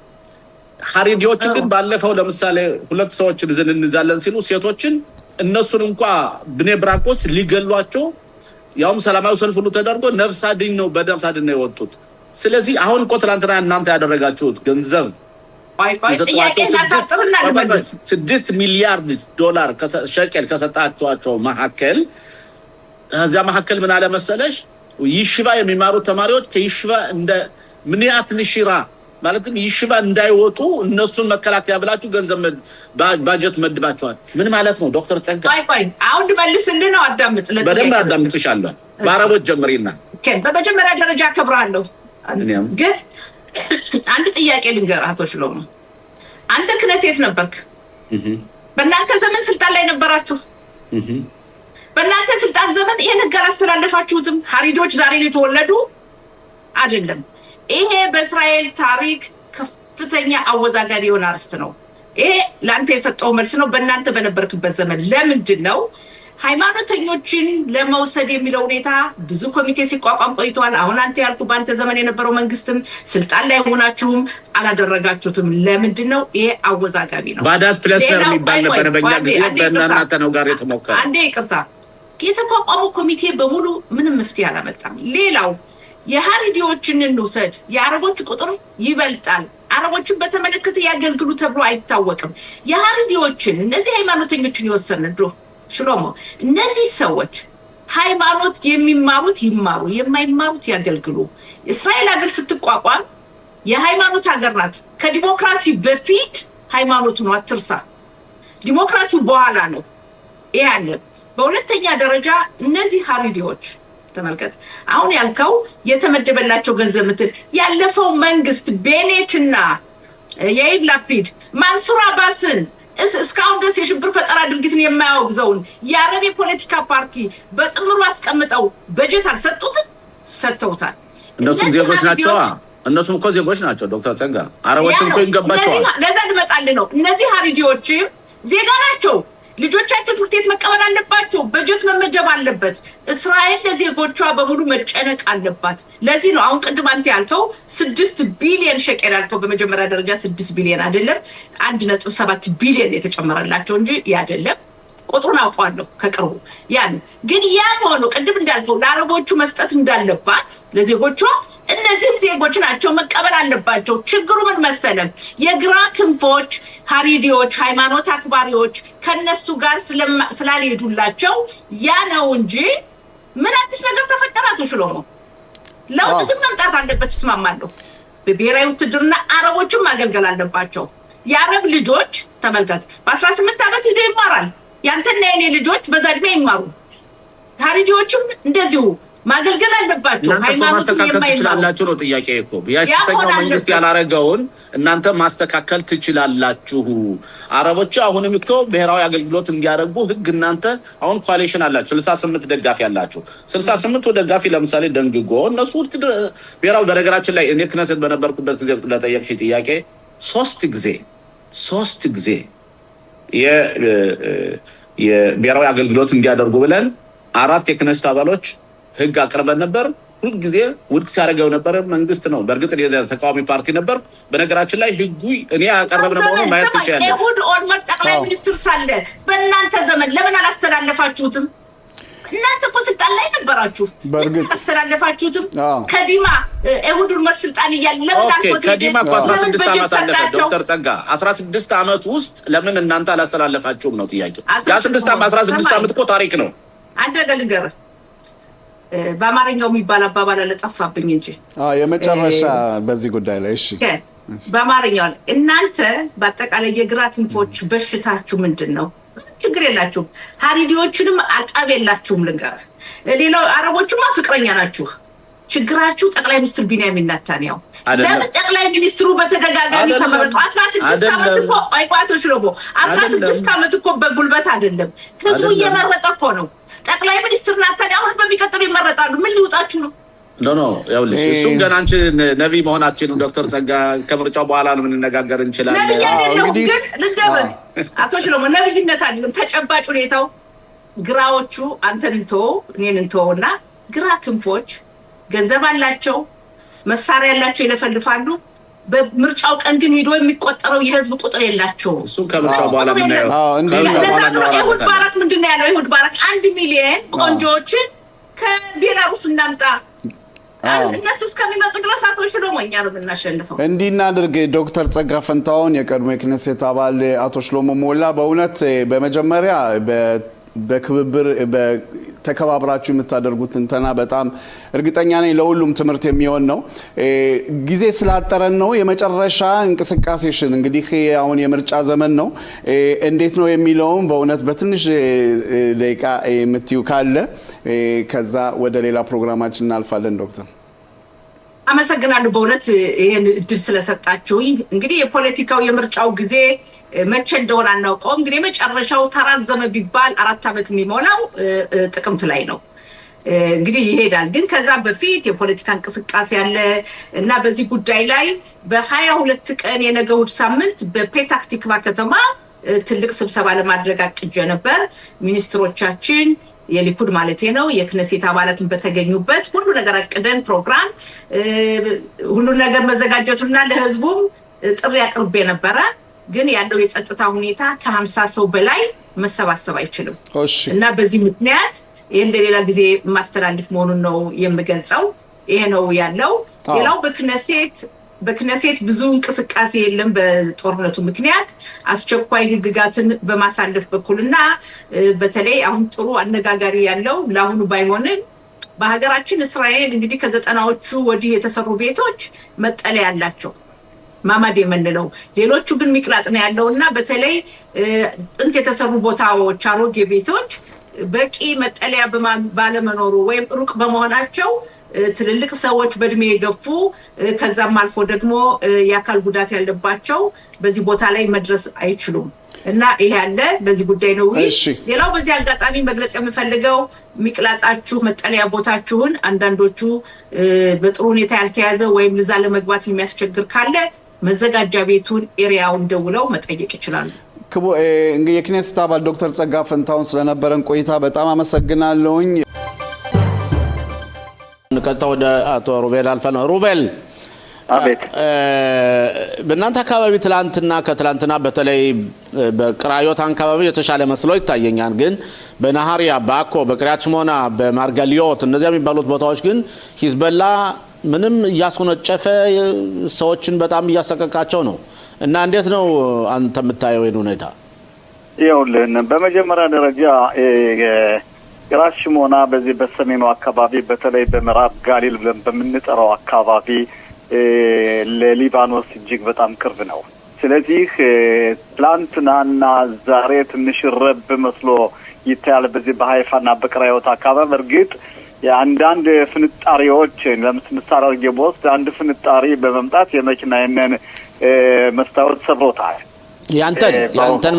ሀሪዲዎች ግን ባለፈው ለምሳሌ ሁለት ሰዎች እንዛለን ሲሉ ሴቶችን እነሱን እንኳን ብኔ ብራቆስ ሊገሏቸው ያውም ሰላማዊ ሰልፍ ሁሉ ተደርጎ ነፍስ አድኝ ነው በደም ሳድኝ ነው የወጡት ስለዚህ አሁን እኮ ትላንትና እናንተ ያደረጋችሁት ገንዘብ $6 ሚሊያርድ ሸቀል ከሰጣችኋቸው መሐከል ከዛ መሐከል ምን አለ መሰለሽ ይሽባ የሚማሩ ተማሪዎች ከይሽባ እንደ ምንያት ንሽራ ማለትም ይሽባ እንዳይወጡ እነሱን መከላከያ ብላችሁ ገንዘብ ባጀት መድባችኋል ምን ማለት ነው ዶክተር ጸጋ ቆይ አሁን ልመልስልህ ነው አዳምጥ በደንብ አዳምጥሻለሁ ባረቦች ጀምሪና በመጀመሪያ ደረጃ አከብራለሁ ግን አንድ ጥያቄ ልንገር አቶ ሽሎሞ አንተ ክነሴት ነበርክ በእናንተ ዘመን ስልጣን ላይ ነበራችሁ በእናንተ ስልጣን ዘመን ይሄን ህግ አላስተላለፋችሁትም ሀሪዶች ዛሬ የተወለዱ አይደለም ይሄ በእስራኤል ታሪክ ከፍተኛ አወዛጋቢ የሆነ አርስት ነው ይሄ ለአንተ የሰጠው መልስ ነው በእናንተ በነበርክበት ዘመን ለምንድን ነው ሃይማኖተኞችን ለመውሰድ የሚለው ሁኔታ ብዙ ኮሚቴ ሲቋቋም ቆይቷል አሁን አንተ ያልኩ በአንተ ዘመን የነበረው መንግስትም ስልጣን ላይ ሆናችሁም አላደረጋችሁትም ለምንድን ነው ይሄ አወዛጋቢ ነው ባዳት ፕለስነር የሚባል ነበር በእኛ ጊዜ በእናንተ ነው ጋር የተሞከረ አንዴ ይቅርታ የተቋቋመው ኮሚቴ በሙሉ ምንም መፍትሄ አላመጣም ሌላው የሀሪዲዎችን እንውሰድ የአረቦች ቁጥር ይበልጣል አረቦችን በተመለከተ ያገልግሉ ተብሎ አይታወቅም የሀሪዲዎችን እነዚህ ሃይማኖተኞችን ይወሰንዶ ሽሎሞ እነዚህ ሰዎች ሃይማኖት የሚማሩት ይማሩ የማይማሩት ያገልግሉ እስራኤል ሀገር ስትቋቋም የሃይማኖት ሀገር ናት ከዲሞክራሲ በፊት ሃይማኖት ነው አትርሳ ዲሞክራሲ በኋላ ነው ይሄ በሁለተኛ ደረጃ እነዚህ ሀሪዲዎች ተመልከት አሁን ያልከው የተመደበላቸው ገንዘብ ምትል ያለፈው መንግስት ቤኔትና የኢድ ላፒድ ማንሱር አባስን እስካሁን ድረስ የሽብር ፈጠራ ድርጊትን የማያወግዘውን የአረብ ፖለቲካ ፓርቲ በጥምሩ አስቀምጠው በጀት አልሰጡትም ሰጥተውታል እነሱም ዜጎች ናቸው እነሱም እኮ ዜጎች ናቸው ዶክተር ጸጋ አረቦችም እኮ ይገባቸዋል ለዛ ልመጣልህ ነው እነዚህ ሀሪዲዎችም ዜጋ ናቸው ልጆቻቸው ትምህርት ቤት መቀበል አለባቸው በጀት መመደብ አለበት እስራኤል ለዜጎቿ በሙሉ መጨነቅ አለባት ለዚህ ነው አሁን ቅድም አንተ ያልከው 6 ቢሊዮን ሸቀል ያልከው በመጀመሪያ ደረጃ 6 ቢሊዮን አይደለም 1.7 ቢሊዮን የተጨመረላቸው እንጂ አይደለም ቁጥሩን አውቀዋለሁ ከቅርቡ ያን ግን ያም ሆኖ ቅድም እንዳልከው ለአረቦቹ መስጠት እንዳለባት ለዜጎቿ እነዚህም ዜጎች ናቸው መቀበል አለባቸው። ችግሩ ምን መሰለ? የግራ ክንፎች ሀሪዲዎች ሃይማኖት አክባሪዎች ከነሱ ጋር ስላልሄዱላቸው ያ ነው እንጂ ምን አዲስ ነገር ተፈጠረ? አቶ ሽሎሞ ለውጥ ግን መምጣት አለበት እስማማለሁ። በብሔራዊ ውትድርና አረቦችም ማገልገል አለባቸው። የአረብ ልጆች ተመልከት በ18 ዓመት ሄዶ ይማራል። ያንተና የኔ ልጆች በዛ እድሜ ይማሩ። ሀሪዲዎችም እንደዚሁ ማገልገል አለባቸው። ሃይማኖቱን የማይማሩ ነው ጥያቄ እኮ ያስተኛው መንግስት ያላረጋውን እናንተ ማስተካከል ትችላላችሁ። አረቦቹ አሁንም እኮ ብሔራዊ አገልግሎት እንዲያደርጉ ህግ እናንተ አሁን ኮአሊሽን አላችሁ 68 ደጋፊ ያላችሁ 68 ደጋፊ ለምሳሌ ደንግጎ እነሱ ብሔራዊ በነገራችን ላይ እኔ ክነሰት በነበርኩበት ጊዜ ለጠየቅሽ ጥያቄ 3 ጊዜ የብሔራዊ አገልግሎት እንዲያደርጉ ብለን 4 የክነሰት አባሎች ህግ አቅርበን ነበር። ሁሉ ጊዜ ውድቅ ሲያደርገው ነበር መንግስት ነው። በእርግጥ ተቃዋሚ ፓርቲ ነበር። በነገራችን ላይ ህጉ እኔ ያቀረብነው ነው ማለት ይችላል። ኤሁድ ኦልመርት ጠቅላይ ሚኒስትር ሳለ በእናንተ ዘመን ለምን አላስተላለፋችሁትም? እናንተ እኮ ስልጣን ላይ ነበራችሁ። ለምን አላስተላለፋችሁትም? ከዲማ ኤሁድ ኦልመርት ስልጣን እያለ ለምን አልፎት ከዲማ 16 ዓመት አለፈ። ዶክተር ጸጋ 16 ዓመት ውስጥ ለምን እናንተ አላስተላለፋችሁም ነው ጥያቄው። ያ 16 ዓመት እኮ ታሪክ ነው። አንድ ነገር ልንገርህ በአማርኛው የሚባል አባባል አለጠፋብኝ እንጂ የመጨረሻ በዚህ ጉዳይ ላይ እሺ በአማርኛው እናንተ በአጠቃላይ የግራ ክንፎች በሽታችሁ ምንድነው? ችግር የላችሁም። ሀሪዲዎችንም አጣብ የላችሁም። ልንገርህ ሌላው አረቦቹማ ፍቅረኛ ናችሁ። ችግራችሁ ጠቅላይ ሚኒስትር ቢንያሚን ኔታንያሁ ለምን ጠቅላይ ሚኒስትሩ በተደጋጋሚ ተመረጡ? 16 ዓመት እኮ አይቋቶ ሽሎቦ 16 ዓመት እኮ በጉልበት አይደለም ህዝቡ እየመረጠ እኮ ነው። ጠቅላይ ሚኒስትር ኔታንያሁ አሁን በሚቀጥሉ ይመረጣሉ። ምን ሊውጣችሁ ነው? ኖ ያውልሽ እሱም ገና አንቺ ነብይ መሆናችን ዶክተር ጸጋ ከምርጫው በኋላ ነው የምንነጋገር እንችላለን። ነብይ አይደለም ግን ልንገርህ አቶ ሽሎሞ ነብይነት አይደለም ተጨባጭ ሁኔታው ግራዎቹ አንተን እንተው እኔን እንተውና ግራ ክንፎች ገንዘብ አላቸው መሳሪያ ያላቸው ይለፈልፋሉ። በምርጫው ቀን ግን ሄዶ የሚቆጠረው የህዝብ ቁጥር የላቸውም። እሱ ከምርጫው በኋላ ምን ነው ኤሁድ ባራክ ምንድነው ያለው? ኤሁድ ባራክ 1 ሚሊዮን ቆንጆዎችን ከቤላሩስ እናምጣ እነሱ እስከሚመጡ ድረስ አቶ ሽሎሞ እኛ ነው የምናሸንፈው። እንዲህ እናድርግ። ዶክተር ጸጋ ፈንታሁን የቀድሞ የክነሴት አባል አቶ ሽሎሞ ሞላ በእውነት በመጀመሪያ በክብብር ተከባብራችሁ የምታደርጉት እንተና በጣም እርግጠኛ ነኝ ለሁሉም ትምህርት የሚሆን ነው። ጊዜ ስላጠረን ነው የመጨረሻ እንቅስቃሴሽን እንግዲህ አሁን የምርጫ ዘመን ነው እንዴት ነው የሚለውም በእውነት በትንሽ ደቂቃ የምትዩ ካለ ከዛ ወደ ሌላ ፕሮግራማችን እናልፋለን። ዶክተር አመሰግናለሁ በእውነት ይሄን እድል ስለሰጣችሁኝ። እንግዲህ የፖለቲካው የምርጫው ጊዜ መቼ እንደሆነ አናውቀውም። እንግዲህ መጨረሻው ተራዘመ ቢባል 4 ዓመት የሚሞላው ጥቅምት ላይ ነው። እንግዲህ ይሄዳል። ግን ከዛ በፊት የፖለቲካ እንቅስቃሴ አለ እና በዚህ ጉዳይ ላይ በ22 ቀን የነገ እሑድ ሳምንት በፔታህ ቲክቫ ከተማ ትልቅ ስብሰባ ለማድረግ አቅጄ ነበር። ሚኒስትሮቻችን የሊኩድ ማለት ነው የክነሴት አባላትን በተገኙበት ሁሉ ነገር አቅደን ፕሮግራም ሁሉ ነገር መዘጋጀቱና ለህዝቡም ጥሪ አቅርቤ ነበረ። ግን ያለው የጸጥታ ሁኔታ ከ50 ሰው በላይ መሰባሰብ አይችልም እና በዚህ ምክንያት ይሄን ለሌላ ጊዜ ማስተላለፍ መሆኑን ነው የምገልጸው። ይሄ ነው ያለው። ሌላው በክነሴት ብዙ እንቅስቃሴ የለም። በጦርነቱ ምክንያት አስቸኳይ ህግጋትን በማሳለፍ በኩልና በተለይ አሁን ጥሩ አነጋጋሪ ያለው ለአሁኑ ባይሆንም በሀገራችን እስራኤል እንግዲህ ከ90ዎቹ ወዲህ የተሰሩ ቤቶች መጠለያ ያላቸው ማማድ የምንለው ሌሎቹ ግን ሚቅላጥ ነው ያለውና በተለይ ጥንት የተሰሩ ቦታዎች አሮጌ ቤቶች በቂ መጠለያ ባለመኖሩ ወይም ሩቅ በመሆናቸው ትልልቅ ሰዎች በእድሜ የገፉ ከዛም አልፎ ደግሞ የአካል ጉዳት ያለባቸው በዚህ ቦታ ላይ መድረስ አይችሉም እና ይሄ ያለ በዚህ ጉዳይ ነው። ሌላው በዚህ አጋጣሚ መግለጽ የምፈልገው ሚቅላጣችሁ መጠለያ ቦታችሁን አንዳንዶቹ በጥሩ ሁኔታ ያልተያዘ ወይም ለዛ ለመግባት የሚያስቸግር ካለ መዘጋጃ ቤቱን ኤሪያውን ደውለው መጠየቅ ይችላሉ። እንግዲህ የክኔሴት አባል ዶክተር ጸጋ ፈንታሁን ስለነበረን ቆይታ በጣም አመሰግናለሁኝ። እንቀጥታ ወደ አቶ ሩቤል አልፈን። ሩቤል አቤት በእናንተ አካባቢ ትላንትና ከትላንትና በተለይ በቅራዮት አካባቢ የተሻለ መስሎ ይታየኛል። ግን በናሃሪያ፣ በአኮ፣ በቅሪያት ሽሞና፣ በማርጋሊዮት እነዚያ የሚባሉት ቦታዎች ግን ሂዝቦላ ምንም እያስወነጨፈ ሰዎችን በጣም እያሰቀቃቸው ነው እና እንዴት ነው አንተ የምታየው ይሄን ሁኔታ? ይኸውልህ በመጀመሪያ ደረጃ ቅሪያት ሽሞና በዚህ በሰሜኑ አካባቢ በተለይ በምዕራብ ጋሊል ብለን በምንጠራው አካባቢ ለሊባኖስ እጅግ በጣም ቅርብ ነው። ስለዚህ ትላንትናና ዛሬ ትንሽ ረብ መስሎ ይታያል በዚህ በሃይፋና በቅራዮት አካባቢ። እርግጥ የአንዳንድ ፍንጣሪዎች ለምሳሌ በውስጥ አንድ ፍንጣሪ በመምጣት የመኪናዬን መስታወት ሰብሮታል። ያንተን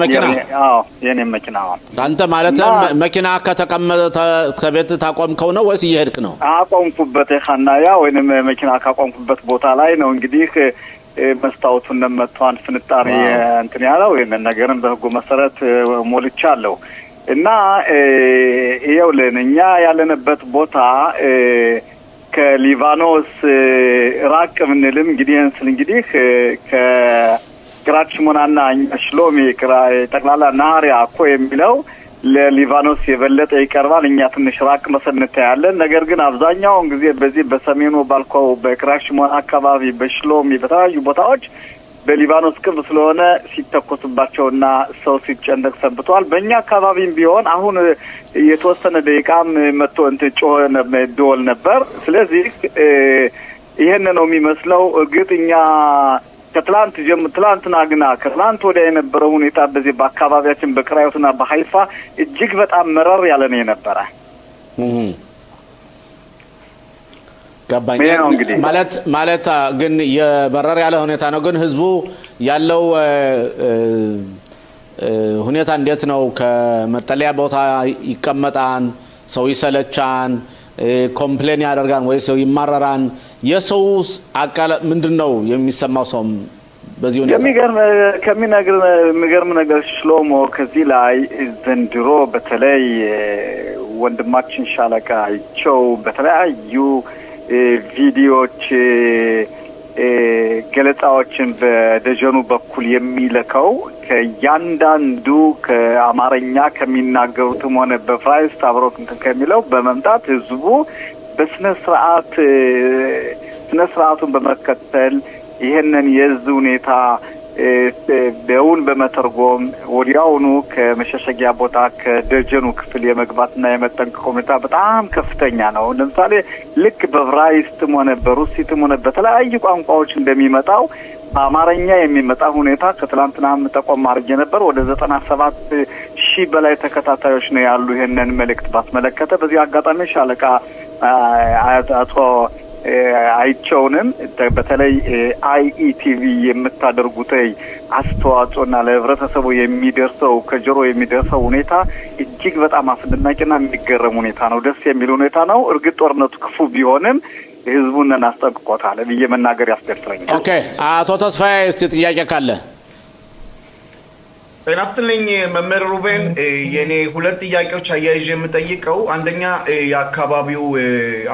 መኪና? አዎ የኔ መኪና። አንተ ማለት መኪና ከተቀመጠ ከቤት ታቆምከው ነው ወይስ እየሄድክ ነው? አቆምኩበት ኻናያ ወይንም መኪና ካቆምኩበት ቦታ ላይ ነው እንግዲህ መስታወቱን ነመቷን ፍንጣሪ እንትን ያለው ይሄን ነገርን በህጉ መሰረት ሞልቻለሁ። እና ይኸውልህ እኛ ያለንበት ቦታ ከሊባኖስ ራቅ ብንልም እንግዲህ ከቅሪያት ሽሞናና ሽሎሚ ጠቅላላ ናሃሪያ እኮ የሚለው ለሊባኖስ የበለጠ ይቀርባል። እኛ ትንሽ ራቅ መሰንታ ያለን። ነገር ግን አብዛኛውን ጊዜ በዚህ በሰሜኑ ባልኮው በቅሪያት ሽሞና አካባቢ በሽሎሚ በተለያዩ ቦታዎች በሊባኖስ ቅርብ ስለሆነ ሲተኮስባቸውና ሰው ሲጨነቅ ሰንብቷል። በእኛ አካባቢም ቢሆን አሁን የተወሰነ ደቂቃም መጥቶ ጮኸ ደወል ነበር። ስለዚህ ይሄን ነው የሚመስለው። እርግጥ እኛ ትላንትና ግና ከትላንት ወዲያ የነበረው ሁኔታ በዚህ በአካባቢያችን በቅራዮትና በሃይፋ እጅግ በጣም መረር ያለ ነው የነበረ። ገባኝ። ማለት ግን የበረር ያለ ሁኔታ ነው። ግን ህዝቡ ያለው ሁኔታ እንዴት ነው? ከመጠለያ ቦታ ይቀመጣን፣ ሰው ይሰለቻን፣ ኮምፕሌን ያደርጋን ወይ ሰው ይማረራን? የሰው አቃለ ምንድነው የሚሰማው? ሰው በዚህ ሁኔታ የሚገርም ነገር ሽሎሞ ከዚህ ላይ ዘንድሮ በተለይ ወንድማችን ሻለቃ አይቸው በተለያዩ ቪዲዮዎች ገለጻዎችን በደጀኑ በኩል የሚለከው ከያንዳንዱ ከአማርኛ ከሚናገሩትም ሆነ በፍራይስት አብሮት ከሚለው በመምጣት ህዝቡ በስነ ስርዓቱን በመከተል ይሄንን የህዝብ ሁኔታ በውን በመተርጎም ወዲያውኑ ከመሸሸጊያ ቦታ ከደጀኑ ክፍል የመግባትና የመጠንቀቅ ሁኔታ በጣም ከፍተኛ ነው። ለምሳሌ ልክ በፍራይስትም ሆነ በሩሲትም ሆነ በተለያዩ ቋንቋዎች እንደሚመጣው በአማርኛ የሚመጣ ሁኔታ ከትላንትናም ጠቆም አድርጌ ነበር። ወደ 97,000 በላይ ተከታታዮች ነው ያሉ ይሄንን መልእክት ባስመለከተ። በዚህ አጋጣሚ ሻለቃ አቶ አይቸውንም በተለይ አይኢቲቪ የምታደርጉት አስተዋጽኦና ለህብረተሰቡ የሚደርሰው ከጆሮ የሚደርሰው ሁኔታ እጅግ በጣም አስደናቂና የሚገርም ሁኔታ ነው። ደስ የሚል ሁኔታ ነው። እርግጥ ጦርነቱ ክፉ ቢሆንም ህዝቡን እናስጠብቆታል ብዬ መናገር ያስደፍረኛል። ኦኬ አቶ ተስፋዬ እስቲ ጥያቄ ካለ? ጤና ይስጥልኝ መምህር ሩቤን። የኔ ሁለት ጥያቄዎች አያይዤ የምጠይቀው አንደኛ የአካባቢው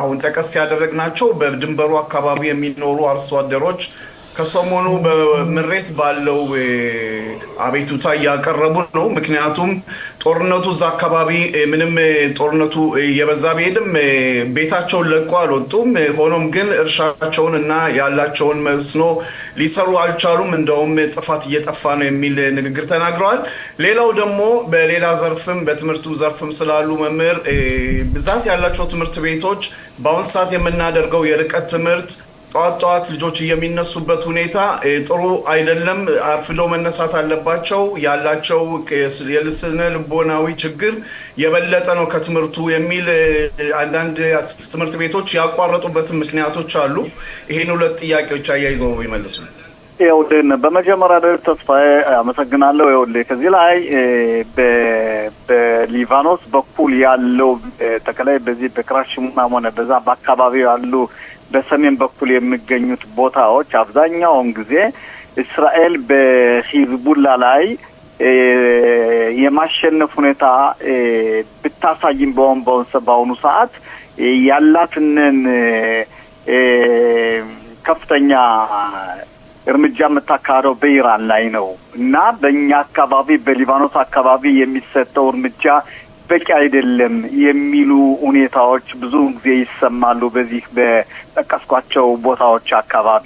አሁን ጠቀስ ያደረግናቸው በድንበሩ አካባቢ የሚኖሩ አርሶ አደሮች ከሰሞኑ በምሬት ባለው አቤቱታ እያቀረቡ ነው። ምክንያቱም ጦርነቱ እዛ አካባቢ ምንም ጦርነቱ የበዛ ቢሄድም ቤታቸውን ለቀው አልወጡም። ሆኖም ግን እርሻቸውን እና ያላቸውን መስኖ ሊሰሩ አልቻሉም። እንደውም ጥፋት እየጠፋ ነው የሚል ንግግር ተናግረዋል። ሌላው ደግሞ በሌላ ዘርፍም በትምህርቱ ዘርፍም ስላሉ መምህር ብዛት ያላቸው ትምህርት ቤቶች በአሁን ሰዓት የምናደርገው የርቀት ትምህርት ጧት ልጆች የሚነሱበት ሁኔታ ጥሩ አይደለም። አርፍዶ መነሳት አለባቸው። ያላቸው የስነ ልቦናዊ ችግር የበለጠ ነው ከትምህርቱ የሚል አንዳንድ ትምህርት ቤቶች ያቋረጡበት ምክንያቶች አሉ። ይሄን ሁለት ጥያቄዎች አያይዘው ይመልሱ። ይኸውልህ በመጀመሪያ ደረጃ ተስፋዬ አመሰግናለሁ። ይኸውልህ ከዚህ ላይ በሊባኖስ በኩል ያለው ተከላይ በዚህ በቅሪያት ሽሞናም ሆነ በዛ በአካባቢው ያሉ በሰሜን በኩል የሚገኙት ቦታዎች አብዛኛውን ጊዜ እስራኤል በሂዝቡላ ላይ የማሸነፍ ሁኔታ ብታሳይም በአሁኑ ሰዓት ያላትንን ከፍተኛ እርምጃ የምታካሄደው በኢራን ላይ ነው እና በእኛ አካባቢ በሊባኖስ አካባቢ የሚሰጠው እርምጃ በቂ አይደለም የሚሉ ሁኔታዎች ብዙ ጊዜ ይሰማሉ በዚህ በጠቀስኳቸው ቦታዎች አካባቢ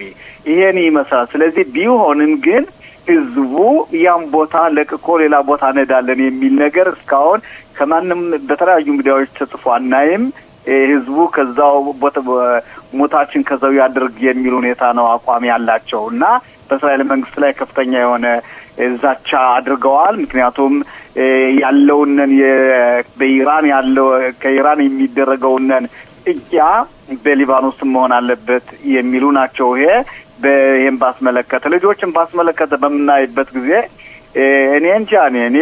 ይሄን ይመስላል። ስለዚህ ቢሆንም ግን ህዝቡ ያን ቦታ ለቅቆ ሌላ ቦታ ነዳለን የሚል ነገር እስካሁን ከማንም በተለያዩ ሚዲያዎች ተጽፎ አናይም። ህዝቡ ከዛው ሞታችን ከዛው ያድርግ የሚል ሁኔታ ነው አቋም ያላቸው እና በእስራኤል መንግስት ላይ ከፍተኛ የሆነ ዛቻ አድርገዋል። ምክንያቱም ያለውን በኢራን ያለው ከኢራን የሚደረገውን ጥቂያ በሊባኖስ መሆን አለበት የሚሉ ናቸው። ይሄን ባስመለከተ ልጆችን ባስመለከተ በምናይበት ጊዜ እኔ እንጃ እኔ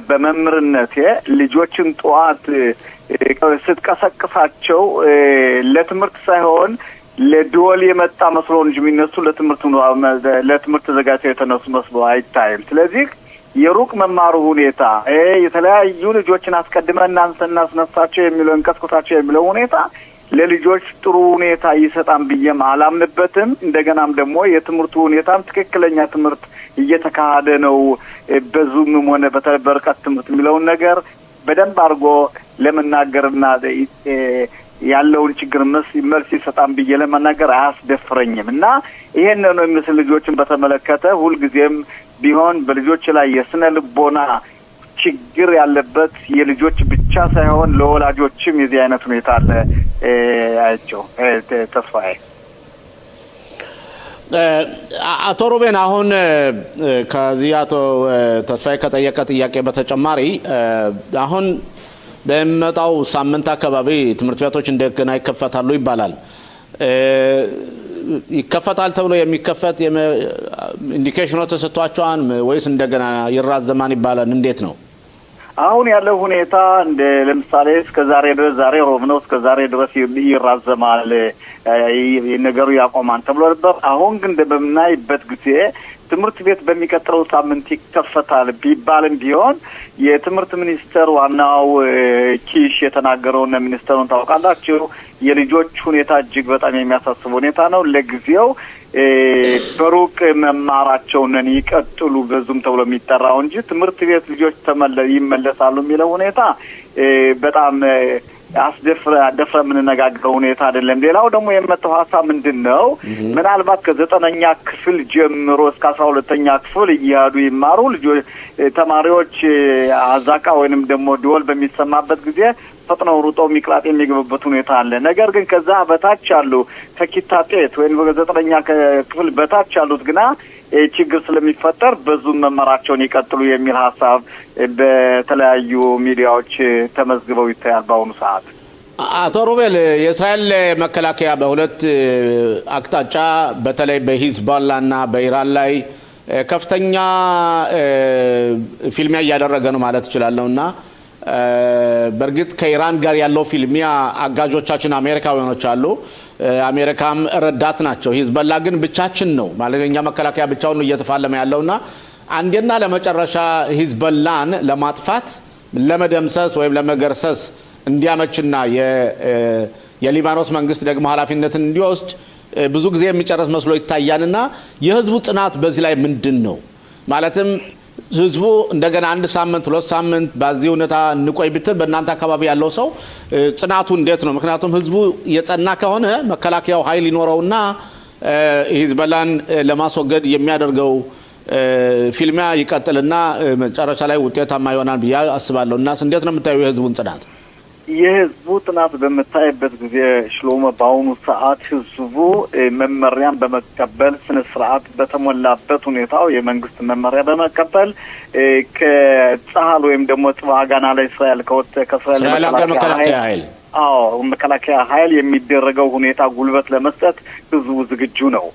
በመምህርነቴ ልጆችን ጠዋት ስትቀሰቅሳቸው ለትምህርት ሳይሆን ለድወል የመጣ መስሎ እንጂ የሚነሱ ለትምህርት ተዘጋጅተው የተነሱ መስሎ አይታይም። ስለዚህ የሩቅ መማሩ ሁኔታ የተለያዩ ልጆችን አስቀድመን እናስነሳቸው የሚለው እንቀስቅሳቸው የሚለው ሁኔታ ለልጆች ጥሩ ሁኔታ ይሰጣም ብዬም አላምንበትም። እንደገናም ደግሞ የትምህርቱ ሁኔታም ትክክለኛ ትምህርት እየተካሄደ ነው በዙምም ሆነ በርቀት ትምህርት የሚለውን ነገር በደንብ አድርጎ ለመናገርና ያለውን ችግር መልስ ይሰጣም ብዬ ለመናገር አያስደፍረኝም እና ይሄን ነው የሚመስል ልጆችን በተመለከተ ሁልጊዜም ቢሆን በልጆች ላይ የስነ ልቦና ችግር ያለበት የልጆች ብቻ ሳይሆን ለወላጆችም የዚህ አይነት ሁኔታ አለ አይቸው ተስፋዬ። አቶ ሩቤን አሁን ከዚህ አቶ ተስፋዬ ከጠየቀ ጥያቄ በተጨማሪ አሁን በመጣው ሳምንት አካባቢ ትምህርት ቤቶች እንደገና ይከፈታሉ ይባላል። ይከፈታል ተብሎ የሚከፈት ኢንዲኬሽኖች ተሰጥቷቸዋል ወይስ እንደገና ይራዘማን ይባላል? እንዴት ነው አሁን ያለው ሁኔታ? እንደ ለምሳሌ እስከዛሬ ድረስ ዛሬ ሮብ ነው፣ እስከዛሬ ድረስ ይራዘማል ነገሩ ያቆማል ተብሎ ነበር። አሁን ግን በምናይበት ጊዜ ትምህርት ቤት በሚቀጥለው ሳምንት ይከፈታል ቢባልም ቢሆን የትምህርት ሚኒስተር ዋናው ኪሽ የተናገረው ሚኒስተሩን ታውቃላችሁ። የልጆች ሁኔታ እጅግ በጣም የሚያሳስብ ሁኔታ ነው። ለጊዜው በሩቅ መማራቸውን ይቀጥሉ በዙም ተብሎ የሚጠራው እንጂ ትምህርት ቤት ልጆች ይመለሳሉ የሚለው ሁኔታ በጣም አስደፍረ የምንነጋገረው ሁኔታ አይደለም። ሌላው ደግሞ የመጣው ሀሳብ ምንድነው? ምናልባት ከ9ኛ ክፍል ጀምሮ እስከ 12ኛ ክፍል እያዱ ይማሩ ልጆች ተማሪዎች አዛቃ ወይንም ደግሞ ደወል በሚሰማበት ጊዜ ፈጥነው ሩጠው ሚቅላጥ የሚገቡበት ሁኔታ አለ። ነገር ግን ከዛ በታች ያሉ ከኪታጤት ወይንም ከ9ኛ ክፍል በታች ያሉት ግና ችግር ስለሚፈጠር በዙም መመራቸውን ይቀጥሉ የሚል ሀሳብ በተለያዩ ሚዲያዎች ተመዝግበው ይታያል በአሁኑ ሰዓት። አቶ ሩቤል የእስራኤል መከላከያ በሁለት አቅጣጫ በተለይ በሂዝቦላና በኢራን ላይ ከፍተኛ ፊልሚያ እያደረገ ነው ማለት እችላለሁና በርግጥ ከኢራን ጋር ያለው ፊልሚያ አጋጆቻችን አሜሪካውያኖች አሉ። አሜሪካም ረዳት ናቸው። ሂዝቦላ ግን ብቻችን ነው ማለትኛ መከላከያ ብቻውን እየተፋለመ ያለውና አንዴና ለመጨረሻ ሂዝቦላን ለማጥፋት ለመደምሰስ ወይም ለመገርሰስ እንዲያመችና የሊባኖስ መንግስት ደግሞ ኃላፊነትን እንዲወስድ ብዙ ጊዜ የሚጨርስ መስሎ ይታያልና የህዝቡ ጽናት በዚህ ላይ ምንድነው? ማለትም ህዝቡ እንደገና 1 ሳምንት 2 ሳምንት በዚህ ሁኔታ እንቆይ ብትል በእናንተ አካባቢ ያለው ሰው ጽናቱ እንዴት ነው? ምክንያቱም ህዝቡ የጸና ከሆነ መከላከያው ኃይል ይኖረውና ሂዝቦላን ለማስወገድ የሚያደርገው ፊልሚያ ይቀጥልና መጨረሻ ላይ ውጤታማ ይሆናል ብዬ አስባለሁ። እናስ እንዴት ነው የምታዩ የህዝቡን ጽናት? የህዝቡ ጥናት በምታይበት ጊዜ ሽሎሞ በአሁኑ ሰዓት ህዝቡ መመሪያን በመቀበል ስነ ስርዓት በተሞላበት ሁኔታው የመንግስት መመሪያ በመቀበል ከጸሀል ወይም ደግሞ ጽባጋና ላይ እስራኤል ከእስራኤል መከላከያ ኃይል መከላከያ ኃይል የሚደረገው ሁኔታ ጉልበት ለመስጠት ህዝቡ ዝግጁ ነው።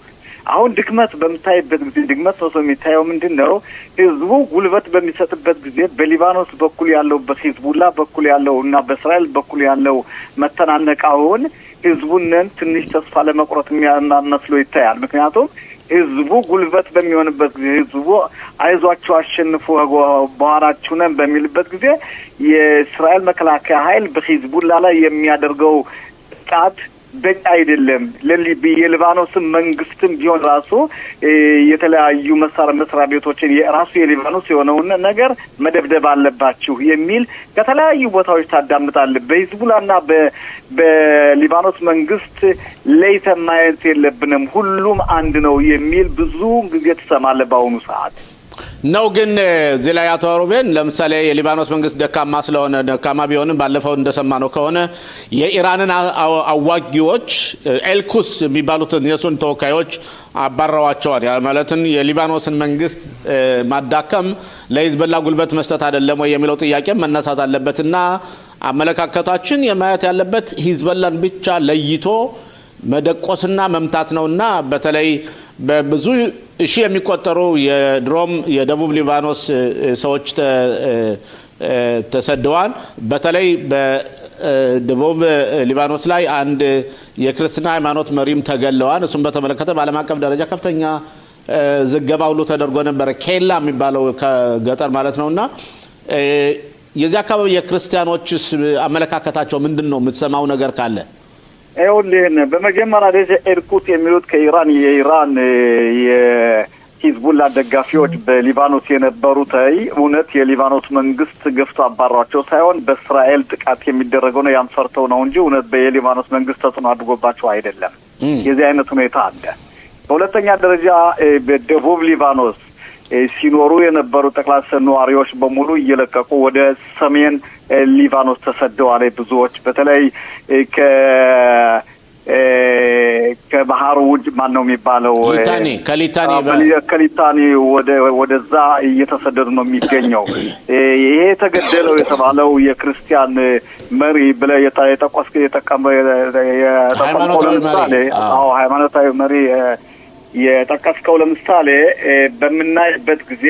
አሁን ድክመት በምታይበት ጊዜ ድክመት ነው የሚታየው ምንድነው? ህዝቡ ጉልበት በሚሰጥበት ጊዜ በሊባኖስ በኩል ያለው በሂዝቡላ በኩል ያለው እና በእስራኤል በኩል ያለው መተናነቃውን ህዝቡንን ትንሽ ተስፋ ለመቁረጥ የሚያመስሎ ይታያል። ምክንያቱም ህዝቡ ጉልበት በሚሆንበት ጊዜ ህዝቡ አይዟችሁ አሸንፉ በኋላችሁ ነን በሚልበት ጊዜ የእስራኤል መከላከያ ኃይል በሂዝቡላ ላይ የሚያደርገው ጥቃት በቂ አይደለም። የሊባኖስ መንግስትም ቢሆን ራሱ የተለያዩ መስሪያ ቤቶችን የራሱ የሊባኖስ የሆነውን ነገር መደብደብ አለባችሁ የሚል ከተለያዩ ቦታዎች ታዳምጣለህ። በሂዝቡላና በሊባኖስ መንግስት ለይተን ማየት የለብንም ሁሉም አንድ ነው የሚል ብዙ ጊዜ ትሰማለህ በአሁኑ ሰዓት ነው። ግን እዚህ ላይ አቶ ሩቤን ለምሳሌ የሊባኖስ መንግስት ደካማ ስለሆነ ደካማ ቢሆንም ባለፈው እንደሰማነው ከሆነ የኢራንን አዋጊዎች ኤልኩስ የሚባሉትን የሱን ተወካዮች አባረዋቸዋል። ማለትም የሊባኖስን መንግስት ማዳከም ለሂዝቦላ ጉልበት መስጠት አይደለም ወይ የሚለው ጥያቄ መነሳት አለበትና አመለካከታችን የማየት ያለበት ሂዝቦላን ብቻ ለይቶ መደቆስና መምታት ነውና በተለይ በብዙ እሺ የሚቆጠሩ የድሮም የደቡብ ሊባኖስ ሰዎች ተሰደዋል። በተለይ በደቡብ ሊባኖስ ላይ አንድ የክርስትና ሃይማኖት መሪም ተገለዋል። እሱም በተመለከተ በዓለም አቀፍ ደረጃ ከፍተኛ ዘገባ ሁሉ ተደርጎ ነበር። ኬላ የሚባለው ከገጠር ማለት ነውና የዚህ አካባቢ የክርስቲያኖችስ አመለካከታቸው ምንድነው? የምትሰማው ነገር ካለ? ይኸውልህ በመጀመሪያ ደረጃ ኤርኩት የሚሉት የኢራን የሂዝቡላ ደጋፊዎች በሊባኖስ የነበሩት እውነት የሊባኖስ መንግስት ገፍቶ አባሯቸው ሳይሆን በእስራኤል ጥቃት የሚደረገው ነው ያንፈርተው ነው እንጂ እውነት የሊባኖስ መንግስት ተጽዕኖ አድርጎባቸው አይደለም። የዚህ አይነት ሁኔታ አለ። በሁለተኛ ደረጃ በደቡብ ሊባኖስ ሲኖሩ የነበሩ ጠቅላላ ነዋሪዎች በሙሉ እየለቀቁ ወደ ሰሜን ሊባኖስ ተሰደዋል። ብዙዎች በተለይ ከባህር ውጭ ማን ነው የሚባለው ከሊታኒ ወደዛ እየተሰደዱ ነው የሚገኘው። ይሄ ተገደለው የተባለው የክርስቲያን መሪ ብለ የጠቀመው ለምሳሌ ሃይማኖታዊ መሪ የጠቀስከው ለምሳሌ በምናይበት ጊዜ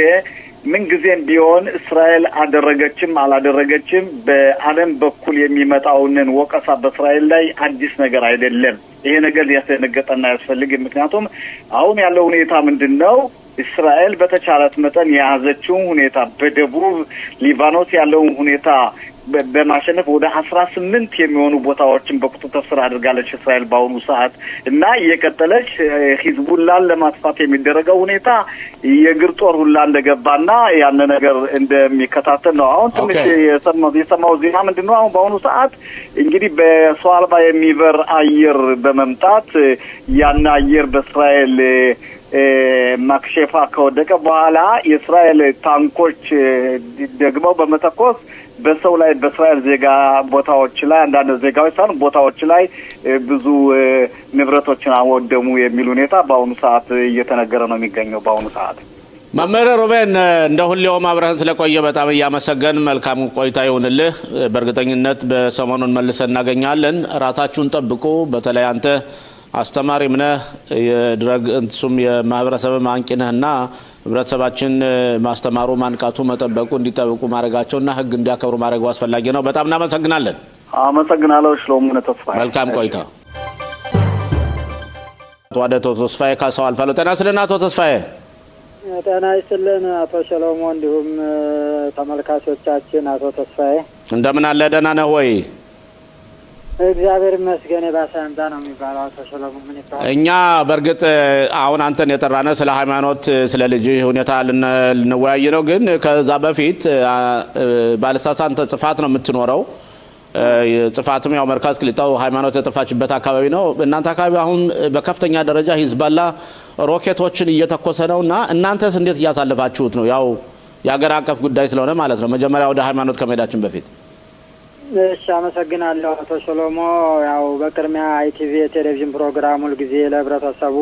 ምን ጊዜም ቢሆን እስራኤል አደረገችም አላደረገችም በዓለም በኩል የሚመጣውን ወቀሳ በእስራኤል ላይ አዲስ ነገር አይደለም። ይሄ ነገር ሊያስደነግጠን አያስፈልግም። ምክንያቱም አሁን ያለው ሁኔታ ምንድነው? እስራኤል በተቻላት መጠን የያዘችውን ሁኔታ በደቡብ ሊባኖስ ያለውን ሁኔታ በማሸነፍ ወደ 18 የሚሆኑ ቦታዎችን በቁጥጥር ስር አድርጋለች እስራኤል በአሁኑ ሰዓት እና የቀጠለች ሂዝቡላን ለማጥፋት የሚደረገው ሁኔታ የእግር ጦር ሁላ እንደገባና ያን ነገር እንደሚከታተል ነው። አሁን ትንሽ የሰማው ዜና ምንድነው? አሁን በአሁኑ ሰዓት እንግዲህ በሰው አልባ የሚበር አየር በመምጣት ያን አየር በእስራኤል ማክሸፋ ከወደቀ በኋላ የእስራኤል ታንኮች ደግመው በመተኮስ በሰው ላይ በእስራኤል ዜጋ ቦታዎች ላይ አንዳንድ ዜጋዎች ሳይሆን ቦታዎች ላይ ብዙ ንብረቶችን አወደሙ የሚል ሁኔታ በአሁኑ ሰዓት እየተነገረ ነው የሚገኘው። በአሁኑ ሰዓት መምህር ሩቤን እንደ ሁሌውም አብረህን ስለቆየ በጣም እያመሰገን መልካም ቆይታ ይሁንልህ። በእርግጠኝነት በሰሞኑን መልሰን እናገኛለን። ራሳችሁን ጠብቁ። በተለይ አንተ አስተማሪም ነህ፣ የድረግ እንሱም የማህበረሰብ አንቂ ነህና ህብረተሰባችን ማስተማሩ ማንቃቱ መጠበቁ እንዲጠብቁ ማድረጋቸውና ህግ እንዲያከብሩ ማድረጉ አስፈላጊ ነው። በጣም እናመሰግናለን። አመሰግናለሁ። ሽሎሙነ ተስፋዬ። መልካም ቆይታ። አቶ ተስፋዬ ካሳው አልፋለሁ። ጤና ይስጥልን አቶ ተስፋዬ። ጤና ይስጥልን አቶ ሰሎሞ፣ እንዲሁም ተመልካቾቻችን። አቶ ተስፋዬ እንደምን አለ? ደህና ነህ ወይ? እግዚአብሔር ይመስገን። ባሳንታ ነው የሚባለው። አቶ ሰሎሞን ምን ይባላል? እኛ በእርግጥ አሁን አንተን የጠራነው ስለ ሃይማኖት ስለ ልጅ ሁኔታ ልንወያይ ነው። ግን ከዛ በፊት ባለሳሳት አንተ ጽፋት ነው የምትኖረው። ጽፋትም ያው መርካዝ ቅሊጣው ሃይማኖት የጠፋችበት አካባቢ ነው። እናንተ አካባቢ አሁን በከፍተኛ ደረጃ ሂዝቦላ ሮኬቶችን እየተኮሰ ነውና እናንተስ እንዴት እያሳለፋችሁት ነው? ያው የሀገር አቀፍ ጉዳይ ስለሆነ ማለት ነው። መጀመሪያ ወደ ሃይማኖት ከመሄዳችን በፊት እሺ፣ አመሰግናለሁ አቶ ሰሎሞ። ያው በቅድሚያ ኢቲቪ የቴሌቪዥን ፕሮግራም ሁልጊዜ ለህብረተሰቡ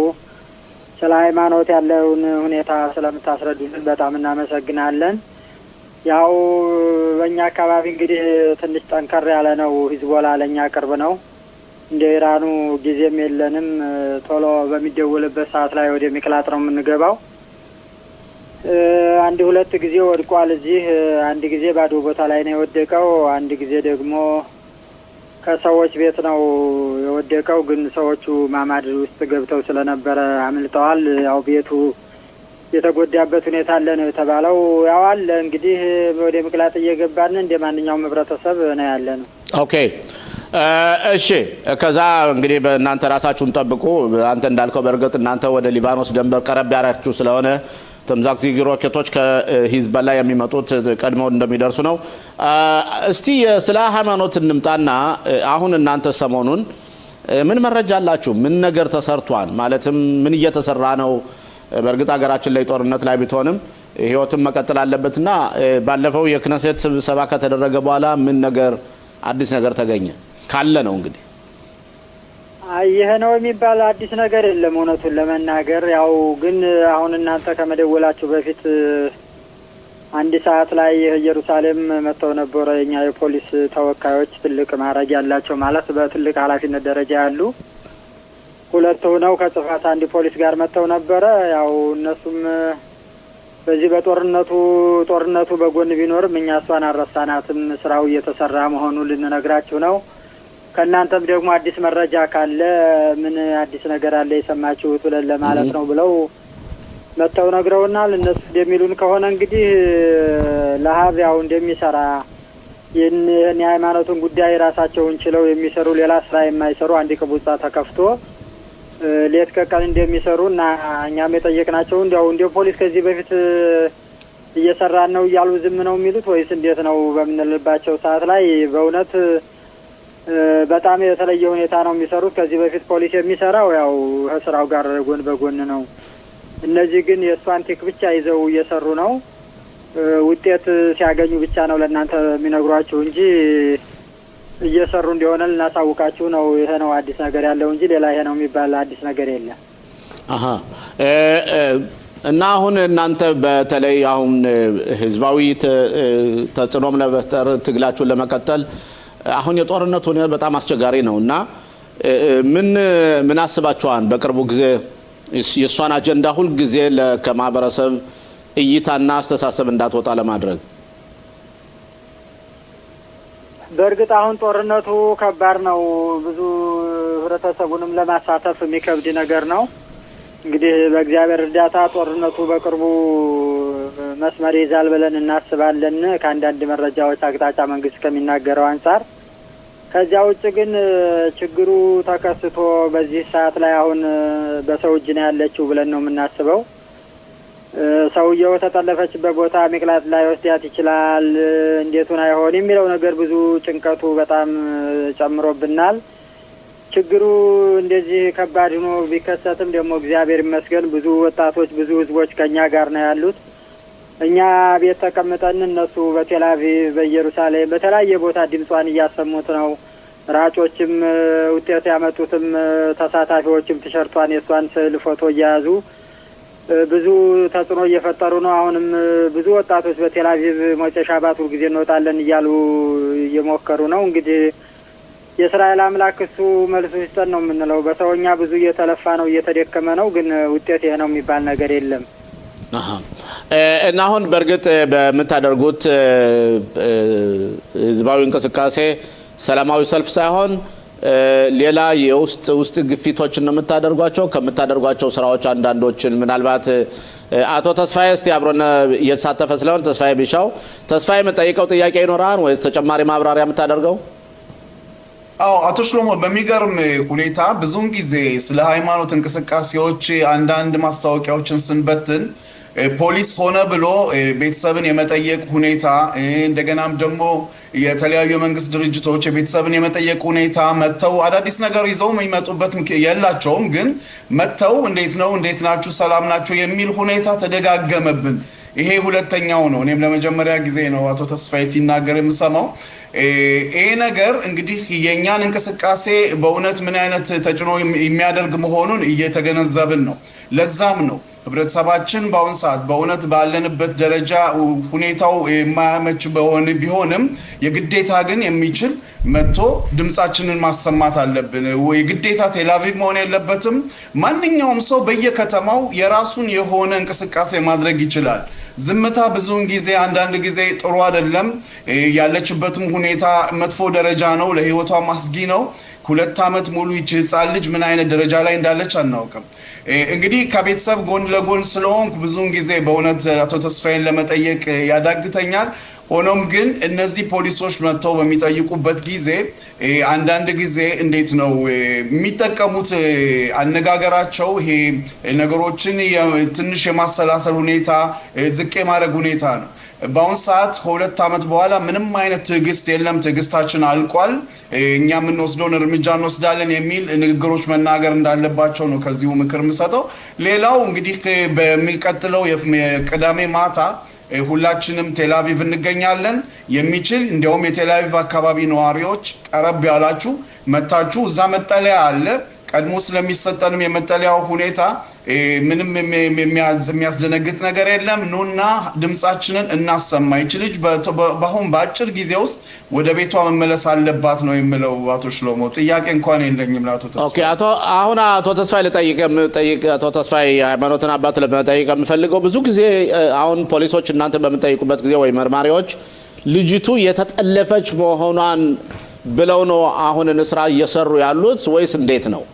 ስለ ሃይማኖት ያለውን ሁኔታ ስለምታስረዱልን በጣም እናመሰግናለን። ያው በእኛ አካባቢ እንግዲህ ትንሽ ጠንከር ያለ ነው። ሂዝቦላ ለኛ ቅርብ ነው። እንደ ኢራኑ ጊዜም የለንም። ቶሎ በሚደውልበት ሰዓት ላይ ወደ ሚክላጥ ነው የምንገባው። አንድ ሁለት ጊዜ ወድቋል። እዚህ አንድ ጊዜ ባዶ ቦታ ላይ ነው የወደቀው። አንድ ጊዜ ደግሞ ከሰዎች ቤት ነው የወደቀው። ግን ሰዎቹ ማማድ ውስጥ ገብተው ስለነበረ አምልጠዋል። ያው ቤቱ የተጎዳበት ሁኔታ አለ ነው የተባለው። ያው አለ እንግዲህ ወደ ምክላጥ እየገባን እንደ ማንኛውም ህብረተሰብ ነው ያለ ነው። ኦኬ እሺ ከዛ እንግዲህ በእናንተ ራሳችሁን ጠብቁ። አንተ እንዳልከው በእርግጥ እናንተ ወደ ሊባኖስ ድንበር ቀረብ ያላችሁ ስለሆነ ተምዛግዚግ ሮኬቶች ከሂዝቦላ የሚመጡት ቀድመው እንደሚደርሱ ነው። እስቲ ስለ ሃይማኖት እንምጣና አሁን እናንተ ሰሞኑን ምን መረጃ አላችሁ? ምን ነገር ተሰርቷል? ማለትም ምን እየተሰራ ነው? በእርግጥ ሀገራችን ላይ ጦርነት ላይ ቢሆንም ህይወትን መቀጠል አለበትና ባለፈው የክነሴት ስብሰባ ከተደረገ በኋላ ምን ነገር አዲስ ነገር ተገኘ ካለ ነው እንግዲህ? ይሄ ነው የሚባል አዲስ ነገር የለም እውነቱን ለመናገር። ያው ግን አሁን እናንተ ከመደወላችሁ በፊት አንድ ሰዓት ላይ ኢየሩሳሌም መጥተው ነበረ የኛ የፖሊስ ተወካዮች፣ ትልቅ ማዕረግ ያላቸው ማለት በትልቅ ኃላፊነት ደረጃ ያሉ ሁለት ሆነው ከጽፋት አንድ ፖሊስ ጋር መጥተው ነበረ። ያው እነሱም በዚህ ጦርነቱ በጎን ቢኖርም እኛ እሷን አረሳናትም፣ ስራው እየተሰራ መሆኑን ልንነግራችሁ ነው። ከእናንተም ደግሞ አዲስ መረጃ ካለ ምን አዲስ ነገር አለ የሰማችሁት ብለን ለማለት ነው ብለው መጥተው ነግረውናል። እነሱ እንደሚሉን ከሆነ እንግዲህ ለሀብ ያው እንደሚሰራ ይህን የሃይማኖቱን ጉዳይ ራሳቸውን ችለው የሚሰሩ ሌላ ስራ የማይሰሩ አንድ ቅቡጻ ተከፍቶ ሌት ከቀን እንደሚሰሩ እና እኛም የጠየቅናቸው እንደ ፖሊስ ከዚህ በፊት እየሰራን ነው እያሉ ዝም ነው የሚሉት ወይስ እንዴት ነው በምንልባቸው ሰዓት ላይ በእውነት በጣም የተለየ ሁኔታ ነው የሚሰሩት። ከዚህ በፊት ፖሊስ የሚሰራው ያው ከስራው ጋር ጎን በጎን ነው። እነዚህ ግን የእሷን ቴክ ብቻ ይዘው እየሰሩ ነው። ውጤት ሲያገኙ ብቻ ነው ለእናንተ የሚነግሯችሁ እንጂ እየሰሩ እንደሆነ ልናሳውቃችሁ ነው። ይሄ ነው አዲስ ነገር ያለው እንጂ ሌላ ይሄ ነው የሚባል አዲስ ነገር የለም። እና አሁን እናንተ በተለይ አሁን ህዝባዊ ተጽዕኖም ለመፍጠር ትግላችሁን ለመቀጠል አሁን የጦርነቱ ሁኔታ በጣም አስቸጋሪ ነው እና ምን አስባችኋል? በቅርቡ ጊዜ የእሷን አጀንዳ ሁል ጊዜ ከማህበረሰብ እይታና አስተሳሰብ እንዳትወጣ ለማድረግ። በእርግጥ አሁን ጦርነቱ ከባድ ነው። ብዙ ህብረተሰቡንም ለማሳተፍ የሚከብድ ነገር ነው። እንግዲህ በእግዚአብሔር እርዳታ ጦርነቱ በቅርቡ መስመር ይዛል ብለን እናስባለን ከአንዳንድ መረጃዎች አቅጣጫ መንግስት ከሚናገረው አንጻር። ከዚያ ውጭ ግን ችግሩ ተከስቶ በዚህ ሰዓት ላይ አሁን በሰው እጅ ነው ያለችው ብለን ነው የምናስበው። ሰውየው ተጠለፈችበት ቦታ ሚቅላት ላይ ወስዳት ይችላል፣ እንዴቱን አይሆን የሚለው ነገር ብዙ ጭንቀቱ በጣም ጨምሮብናል። ችግሩ እንደዚህ ከባድ ሆኖ ቢከሰትም ደግሞ እግዚአብሔር ይመስገን ብዙ ወጣቶች ብዙ ህዝቦች ከኛ ጋር ነው ያሉት። እኛ ቤት ተቀምጠን እነሱ በቴልአቪቭ በኢየሩሳሌም በተለያየ ቦታ ድምጿን እያሰሙት ነው። ራጮችም ውጤት ያመጡትም ተሳታፊዎችም ቲሸርቷን የሷን ስዕል ፎቶ እየያዙ ብዙ ተጽዕኖ እየፈጠሩ ነው። አሁንም ብዙ ወጣቶች በቴልአቪቭ ሞጨ ሻባት ሁልጊዜ እንወጣለን እያሉ እየሞከሩ ነው። እንግዲህ የእስራኤል አምላክ እሱ መልሱ ይስጠን ነው የምንለው። በሰውኛ ብዙ እየተለፋ ነው እየተደከመ ነው፣ ግን ውጤት ይሄ ነው የሚባል ነገር የለም። እና አሁን በእርግጥ በምታደርጉት ህዝባዊ እንቅስቃሴ ሰላማዊ ሰልፍ ሳይሆን ሌላ የውስጥ ግፊቶችን ነው የምታደርጓቸው? ከምታደርጓቸው ስራዎች አንዳንዶችን ምናልባት አቶ ተስፋዬ እስቲ አብሮን እየተሳተፈ ስለሆነ ተስፋዬ ቢሻው፣ ተስፋዬ የምጠይቀው ጥያቄ ይኖራል ወይ ተጨማሪ ማብራሪያ የምታደርገው? አዎ አቶ ሽሎሞ በሚገርም ሁኔታ ብዙውን ጊዜ ስለ ሃይማኖት እንቅስቃሴዎች አንዳንድ ማስታወቂያዎችን ስንበትን ፖሊስ ሆነ ብሎ ቤተሰብን የመጠየቅ ሁኔታ እንደገናም ደግሞ የተለያዩ የመንግስት ድርጅቶች የቤተሰብን የመጠየቅ ሁኔታ መተው አዳዲስ ነገር ይዘው የሚመጡበት የላቸውም። ግን መተው እንዴት ነው እንዴት ናችሁ ሰላም ናችሁ የሚል ሁኔታ ተደጋገመብን። ይሄ ሁለተኛው ነው። እኔም ለመጀመሪያ ጊዜ ነው አቶ ተስፋዬ ሲናገር የምሰማው። ይሄ ነገር እንግዲህ የእኛን እንቅስቃሴ በእውነት ምን አይነት ተጭኖ የሚያደርግ መሆኑን እየተገነዘብን ነው። ለዛም ነው ህብረተሰባችን በአሁን ሰዓት በእውነት ባለንበት ደረጃ ሁኔታው የማያመች ቢሆንም የግዴታ ግን የሚችል መጥቶ ድምፃችንን ማሰማት አለብን። የግዴታ ቴልአቪቭ መሆን የለበትም። ማንኛውም ሰው በየከተማው የራሱን የሆነ እንቅስቃሴ ማድረግ ይችላል። ዝምታ ብዙውን ጊዜ አንዳንድ ጊዜ ጥሩ አይደለም። ያለችበትም ሁኔታ መጥፎ ደረጃ ነው፣ ለህይወቷ አስጊ ነው። 2 ዓመት ሙሉ ይቺ ህፃን ልጅ ምን አይነት ደረጃ ላይ እንዳለች አናውቅም። እንግዲህ ከቤተሰብ ጎን ለጎን ስለሆንኩ ብዙውን ጊዜ በእውነት አቶ ተስፋዬን ለመጠየቅ ያዳግተኛል። ሆኖም ግን እነዚህ ፖሊሶች መጥተው በሚጠይቁበት ጊዜ አንዳንድ ጊዜ እንዴት ነው የሚጠቀሙት አነጋገራቸው ይሄ ነገሮችን ትንሽ የማሰላሰል ሁኔታ ዝቅ የማድረግ ሁኔታ ነው። በአሁን ሰዓት ከ2 ዓመት በኋላ ምንም አይነት ትዕግስት የለም፣ ትዕግስታችን አልቋል፣ እኛ የምንወስደውን እርምጃ እንወስዳለን የሚል ንግግሮች መናገር እንዳለባቸው ነው ከዚሁ ምክር የምሰጠው። ሌላው እንግዲህ በሚቀጥለው ቅዳሜ ማታ ሁላችንም ቴልአቪቭ እንገኛለን። የሚችል እንዲያውም የቴልአቪቭ አካባቢ ነዋሪዎች ቀረብ ያላችሁ መታችሁ፣ እዛ መጠለያ አለ። ቀድሞ ስለሚሰጠንም የመጠለያው ሁኔታ ምንም የሚያስደነግጥ ነገር የለም። ኑና ድምጻችንን እናሰማ። ይች ልጅ በአሁን በአጭር ጊዜ ውስጥ ወደ ቤቷ መመለስ አለባት ነው የምለው። አቶ ሽሎሞ ጥያቄ እንኳን የለኝም ለአቶ ተስፋዬ። ኦኬ አቶ ተስፋዬ ልጠይቅ አቶ ተስፋዬ ሃይማኖትን አባት ለመጠየቅ የምፈልገው ብዙ ጊዜ አሁን ፖሊሶች እናንተ በምጠይቁበት ጊዜ ወይ መርማሪዎች ልጅቱ የተጠለፈች መሆኗን ብለው ነው አሁን ስራ እየሰሩ ያሉት ወይስ እንዴት ነው?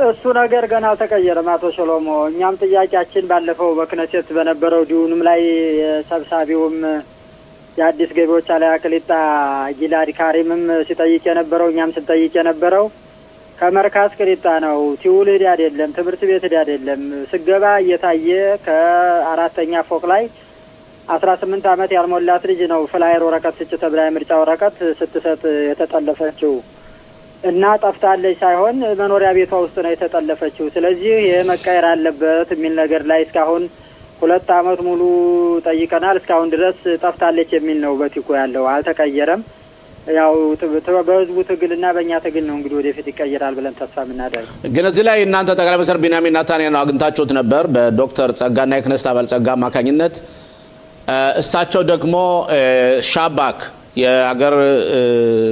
እሱ ነገር ገና አልተቀየረም አቶ ሰሎሞ። እኛም ጥያቄያችን ባለፈው በክነሴት በነበረው ዲዩንም ላይ ሰብሳቢውም የአዲስ ገቢዎች አለቃ ቅሊጣ ጊላድ ካሪምም ሲጠይቅ የነበረው እኛም ስንጠይቅ የነበረው ከመርካዝ ቅሊጣ ነው። ቲውል ሄድ አይደለም፣ ትምህርት ቤት ሄድ አይደለም። ስገባ እየታየ ከ4ኛ ፎቅ ላይ 18 ዓመት ያልሞላት ልጅ ነው ፍላየር ወረቀት ስጭ ተብላ የምርጫ ወረቀት ስትሰጥ የተጠለፈችው እና ጠፍታለች ሳይሆን መኖሪያ ቤቷ ውስጥ ነው የተጠለፈችው። ስለዚህ ይሄ መቀየር አለበት የሚል ነገር ላይ እስካሁን 2 ዓመት ሙሉ ጠይቀናል። እስካሁን ድረስ ጠፍታለች የሚል ነው በቲኮ ያለው፣ አልተቀየረም። ያው በህዝቡ ትግልና በእኛ ትግል ነው እንግዲህ ወደፊት ይቀየራል ብለን ተስፋ የምናደርግ። ግን እዚህ ላይ እናንተ ጠቅላይ ሚኒስትር ቢንያሚን ኔታንያሁ አግኝታችሁት ነበር በዶክተር ጸጋና የክነስት አባል ጸጋ አማካኝነት። እሳቸው ደግሞ ሻባክ የአገር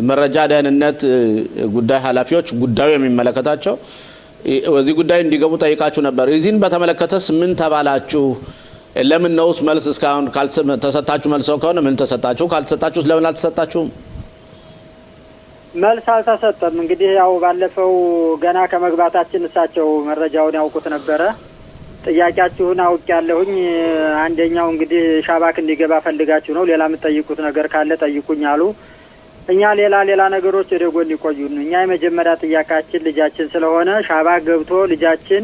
መረጃ ደህንነት ጉዳይ ኃላፊዎች ጉዳዩ የሚመለከታቸው በዚህ ጉዳይ እንዲገቡ ጠይቃችሁ ነበር። እዚህን በተመለከተስ ምን ተባላችሁ? ለምን ነውስ መልስ እስካሁን ተሰጣችሁ? መልሰው ከሆነ ምን ተሰጣችሁ? ካልተሰጣችሁስ ለምን አልተሰጣችሁም? መልስ አልተሰጠም። እንግዲህ ያው ባለፈው ገና ከመግባታችን እሳቸው መረጃውን ያውቁት ነበረ። ጥያቄያችሁን አውቅ ያለሁኝ አንደኛው እንግዲህ ሻባክ እንዲገባ ፈልጋችሁ ነው፣ ሌላ የምትጠይቁት ነገር ካለ ጠይቁኝ አሉ። እኛ ሌላ ነገሮች ወደ ጎን ይቆዩን። እኛ የመጀመሪያ ጥያቄያችን ልጃችን ስለሆነ ሻባክ ገብቶ ልጃችን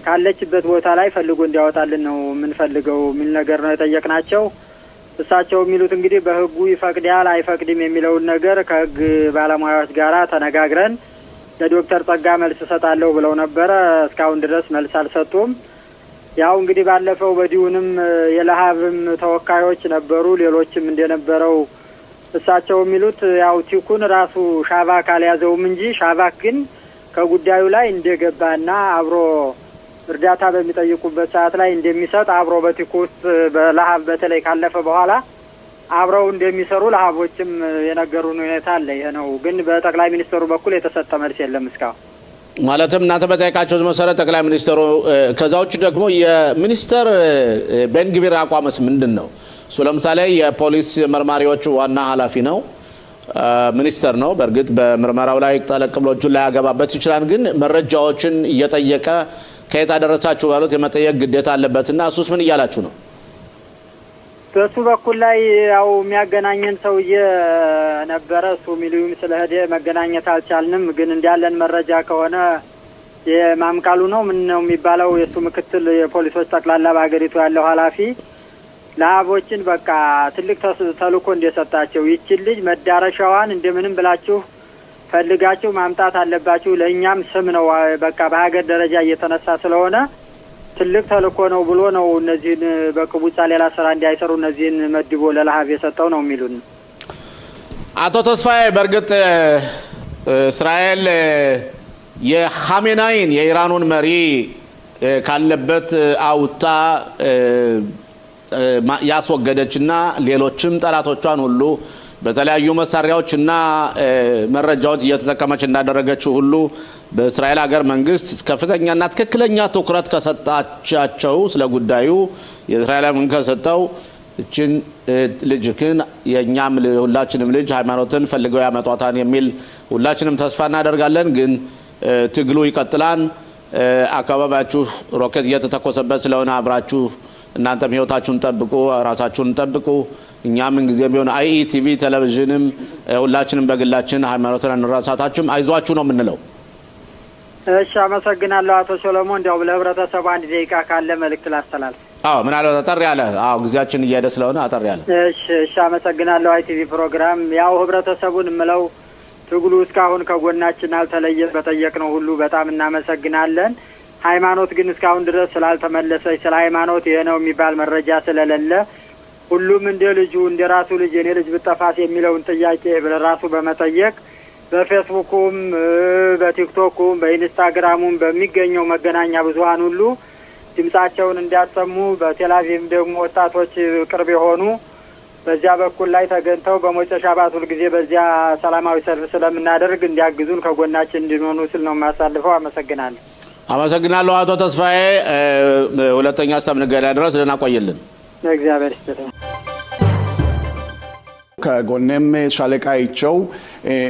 ካለችበት ቦታ ላይ ፈልጎ እንዲያወጣልን ነው የምንፈልገው የሚል ነገር ነው የጠየቅናቸው። እሳቸው የሚሉት እንግዲህ በህጉ ይፈቅዳል አይፈቅድም የሚለውን ነገር ከህግ ባለሙያዎች ጋራ ተነጋግረን ለዶክተር ጸጋ መልስ እሰጣለሁ ብለው ነበረ። እስካሁን ድረስ መልስ አልሰጡም። ያው እንግዲህ ባለፈው በዲዩንም የለሃብም ተወካዮች ነበሩ፣ ሌሎችም እንደነበረው እሳቸው የሚሉት ያው ቲኩን ራሱ ሻባክ አልያዘውም እንጂ ሻባክ ግን ከጉዳዩ ላይ እንደገባና አብሮ እርዳታ በሚጠይቁበት ሰዓት ላይ እንደሚሰጥ አብሮ በቲኩ ውስጥ በለሃብ በተለይ ካለፈ በኋላ አብረው እንደሚሰሩ ለሃቦችም የነገሩን ሁኔታ አለ። ይሄ ነው ግን በጠቅላይ ሚኒስትሩ በኩል የተሰጠ መልስ የለም እስካሁን። ማለትም እናንተ በጠየቃችሁት መሰረት ጠቅላይ ሚኒስትሩ ከዛ ውጭ ደግሞ የሚኒስተር ቤንግቪር አቋምስ ምንድን ነው? እሱ ለምሳሌ የፖሊስ መርማሪዎቹ ዋና ኃላፊ ነው፣ ሚኒስተር ነው። በእርግጥ በምርመራው ላይ ጠለቅ ብሎ እጁን ላይ ያገባበት ይችላል። ግን መረጃዎችን እየጠየቀ ከየት አደረሳችሁ ባሉት የመጠየቅ ግዴታ አለበትና እሱስ ምን እያላችሁ ነው? በሱ በኩል ላይ ያው የሚያገናኘን ሰውዬ ነበረ። እሱ ሚሊዮን ስለሄደ መገናኘት አልቻልንም። ግን እንዳለን መረጃ ከሆነ የማምቃሉ ነው ምን ነው የሚባለው የሱ ምክትል የፖሊሶች ጠቅላላ በሀገሪቱ ያለው ኃላፊ ለሃቦችን በቃ ትልቅ ተልእኮ እንደሰጣቸው ይችን ልጅ መዳረሻዋን እንደምንም ብላችሁ ፈልጋችሁ ማምጣት አለባችሁ፣ ለእኛም ስም ነው በቃ በሀገር ደረጃ እየተነሳ ስለሆነ ትልቅ ተልእኮ ነው ብሎ ነው እነዚህን በቅቡጻ ሌላ ስራ እንዳይሰሩ እነዚህን መድቦ ለለሃብ የሰጠው ነው የሚሉን አቶ ተስፋዬ። በእርግጥ እስራኤል የኻሜናይን የኢራኑን መሪ ካለበት አውጣ ያስወገደችና ሌሎችም ጠላቶቿን ሁሉ በተለያዩ መሳሪያዎችና መረጃዎች እየተጠቀመች እንዳደረገችው ሁሉ በእስራኤል ሀገር መንግስት ከፍተኛና ትክክለኛ ትኩረት ከሰጣቻቸው ስለ ጉዳዩ የእስራኤል መንግስት ከሰጠው እችን ልጅ ግን የኛም ሁላችንም ልጅ ሃይማኖትን ፈልገው ያመጧታን የሚል ሁላችንም ተስፋ እናደርጋለን። ግን ትግሉ ይቀጥላል። አካባቢያችሁ ሮኬት እየተተኮሰበት ስለሆነ አብራችሁ እናንተም ህይወታችሁን ጠብቁ፣ ራሳችሁን ጠብቁ። እኛም እንግዲህ ቢሆን IETV ቴሌቪዥንም ሁላችንም በግላችን ሃይማኖትን እንራሳታችሁም አይዟችሁ ነው የምንለው። እሺ አመሰግናለሁ አቶ ሰሎሞን። እንዲያው ለህብረተሰቡ አንድ ደቂቃ ካለ መልእክት ላስተላልፍ። ምን አለ አጠር ያለ ጊዜያችን እየሄደ ስለሆነ አጠር ያለ። እሺ አመሰግናለሁ። ITV ፕሮግራም ያው ህብረተሰቡን ምለው ትግሉ እስካሁን ከጎናችን አልተለየ በጠየቅነው ሁሉ በጣም እናመሰግናለን። ሃይማኖት ግን እስካሁን ድረስ ስላልተመለሰች ስለ ሃይማኖት ይሄ ነው የሚባል መረጃ ስለሌለ ሁሉም እንደ ልጁ እንደ ራሱ ልጅ የኔ ልጅ ብጠፋስ የሚለውን ጥያቄ በራሱ በመጠየቅ በፌስቡኩም በቲክቶኩም በኢንስታግራሙም በሚገኘው መገናኛ ብዙሃን ሁሉ ድምጻቸውን እንዲያሰሙ በቴሌቪዥን ደግሞ ወጣቶች ቅርብ የሆኑ በዚያ በኩል ላይ ተገንተው በሞጨ ሻባት ሁሉ ጊዜ በዚያ ሰላማዊ ሰልፍ ስለምናደርግ እንዲያግዙን ከጎናችን እንዲሆኑ ስል ነው የማሳልፈው። አመሰግናለሁ። አመሰግናለሁ አቶ ተስፋዬ። ሁለተኛ እስከምንገናኝ ድረስ ደህና ቆይልን። እግዚአብሔር ይስጥልኝ። ከጎኔም ሻለቃ አይቸው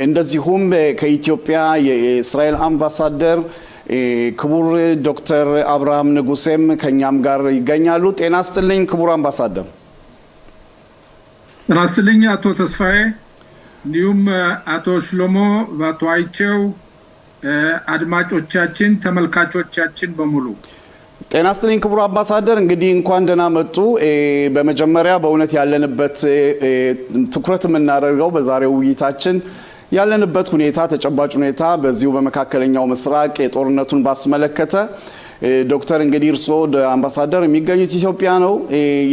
እንደዚሁም ከኢትዮጵያ የእስራኤል አምባሳደር ክቡር ዶክተር አብርሃም ንጉሴም ከኛም ጋር ይገኛሉ። ጤና ይስጥልኝ ክቡር አምባሳደር። ጤና ይስጥልኝ አቶ ተስፋዬ፣ እንዲሁም አቶ ሽሎሞ፣ አቶ አይቸው፣ አድማጮቻችን፣ ተመልካቾቻችን በሙሉ ጤና ይስጥልኝ ክቡር አምባሳደር። እንግዲህ እንኳን ደህና መጡ። በመጀመሪያ በእውነት ያለንበት ትኩረት የምናደርገው በዛሬው ውይይታችን ያለንበት ሁኔታ ተጨባጭ ሁኔታ በዚሁ በመካከለኛው ምስራቅ የጦርነቱን ባስመለከተ ዶክተር እንግዲህ እርስዎ አምባሳደር የሚገኙት ኢትዮጵያ ነው።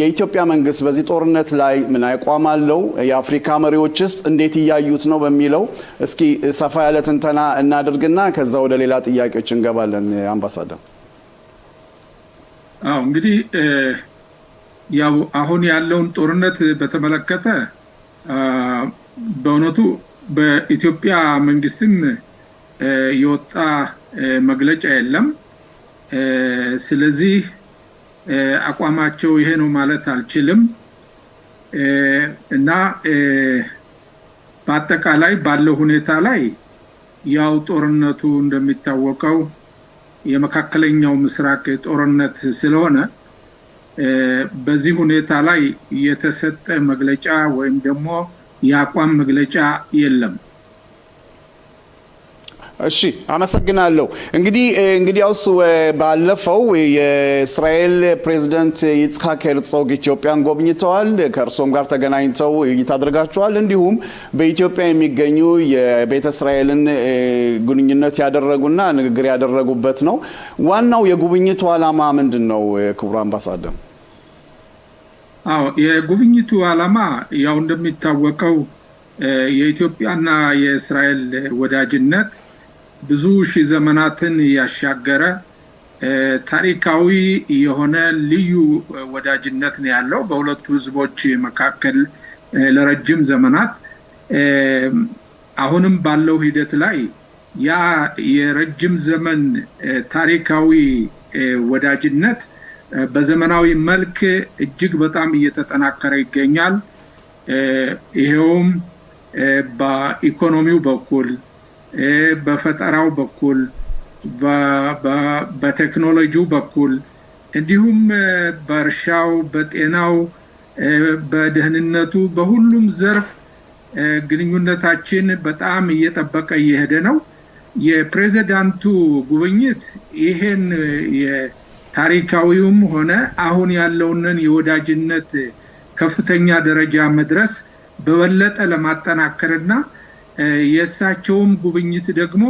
የኢትዮጵያ መንግስት በዚህ ጦርነት ላይ ምን አቋም አለው? የአፍሪካ መሪዎችስ እንዴት እያዩት ነው በሚለው እስኪ ሰፋ ያለ ትንተና እናድርግና ከዛ ወደ ሌላ ጥያቄዎች እንገባለን። አምባሳደር እንግዲህ ያው አሁን ያለውን ጦርነት በተመለከተ በእውነቱ በኢትዮጵያ መንግስትም የወጣ መግለጫ የለም። ስለዚህ አቋማቸው ይሄ ነው ማለት አልችልም እና በአጠቃላይ ባለው ሁኔታ ላይ ያው ጦርነቱ እንደሚታወቀው የመካከለኛው ምስራቅ ጦርነት ስለሆነ በዚህ ሁኔታ ላይ የተሰጠ መግለጫ ወይም ደግሞ የአቋም መግለጫ የለም። እሺ አመሰግናለሁ። እንግዲያውስ ባለፈው የእስራኤል ፕሬዝዳንት ይስሐቅ ሄርዞግ ኢትዮጵያን ጎብኝተዋል። ከእርሶም ጋር ተገናኝተው ውይይት አድርጋችኋል። እንዲሁም በኢትዮጵያ የሚገኙ የቤተ እስራኤልን ግንኙነት ያደረጉና ንግግር ያደረጉበት ነው። ዋናው የጉብኝቱ ዓላማ ምንድን ነው ክቡር አምባሳደር? የጉብኝቱ ዓላማ ያው እንደሚታወቀው የኢትዮጵያና የእስራኤል ወዳጅነት ብዙ ሺህ ዘመናትን ያሻገረ ታሪካዊ የሆነ ልዩ ወዳጅነት ነው ያለው በሁለቱ ህዝቦች መካከል ለረጅም ዘመናት። አሁንም ባለው ሂደት ላይ ያ የረጅም ዘመን ታሪካዊ ወዳጅነት በዘመናዊ መልክ እጅግ በጣም እየተጠናከረ ይገኛል። ይሄውም በኢኮኖሚው በኩል በፈጠራው በኩል በቴክኖሎጂው በኩል እንዲሁም በእርሻው በጤናው በደህንነቱ በሁሉም ዘርፍ ግንኙነታችን በጣም እየጠበቀ እየሄደ ነው። የፕሬዝዳንቱ ጉብኝት ይሄን የታሪካዊውም ሆነ አሁን ያለውን የወዳጅነት ከፍተኛ ደረጃ መድረስ በበለጠ ለማጠናከርና የእሳቸውም ጉብኝት ደግሞ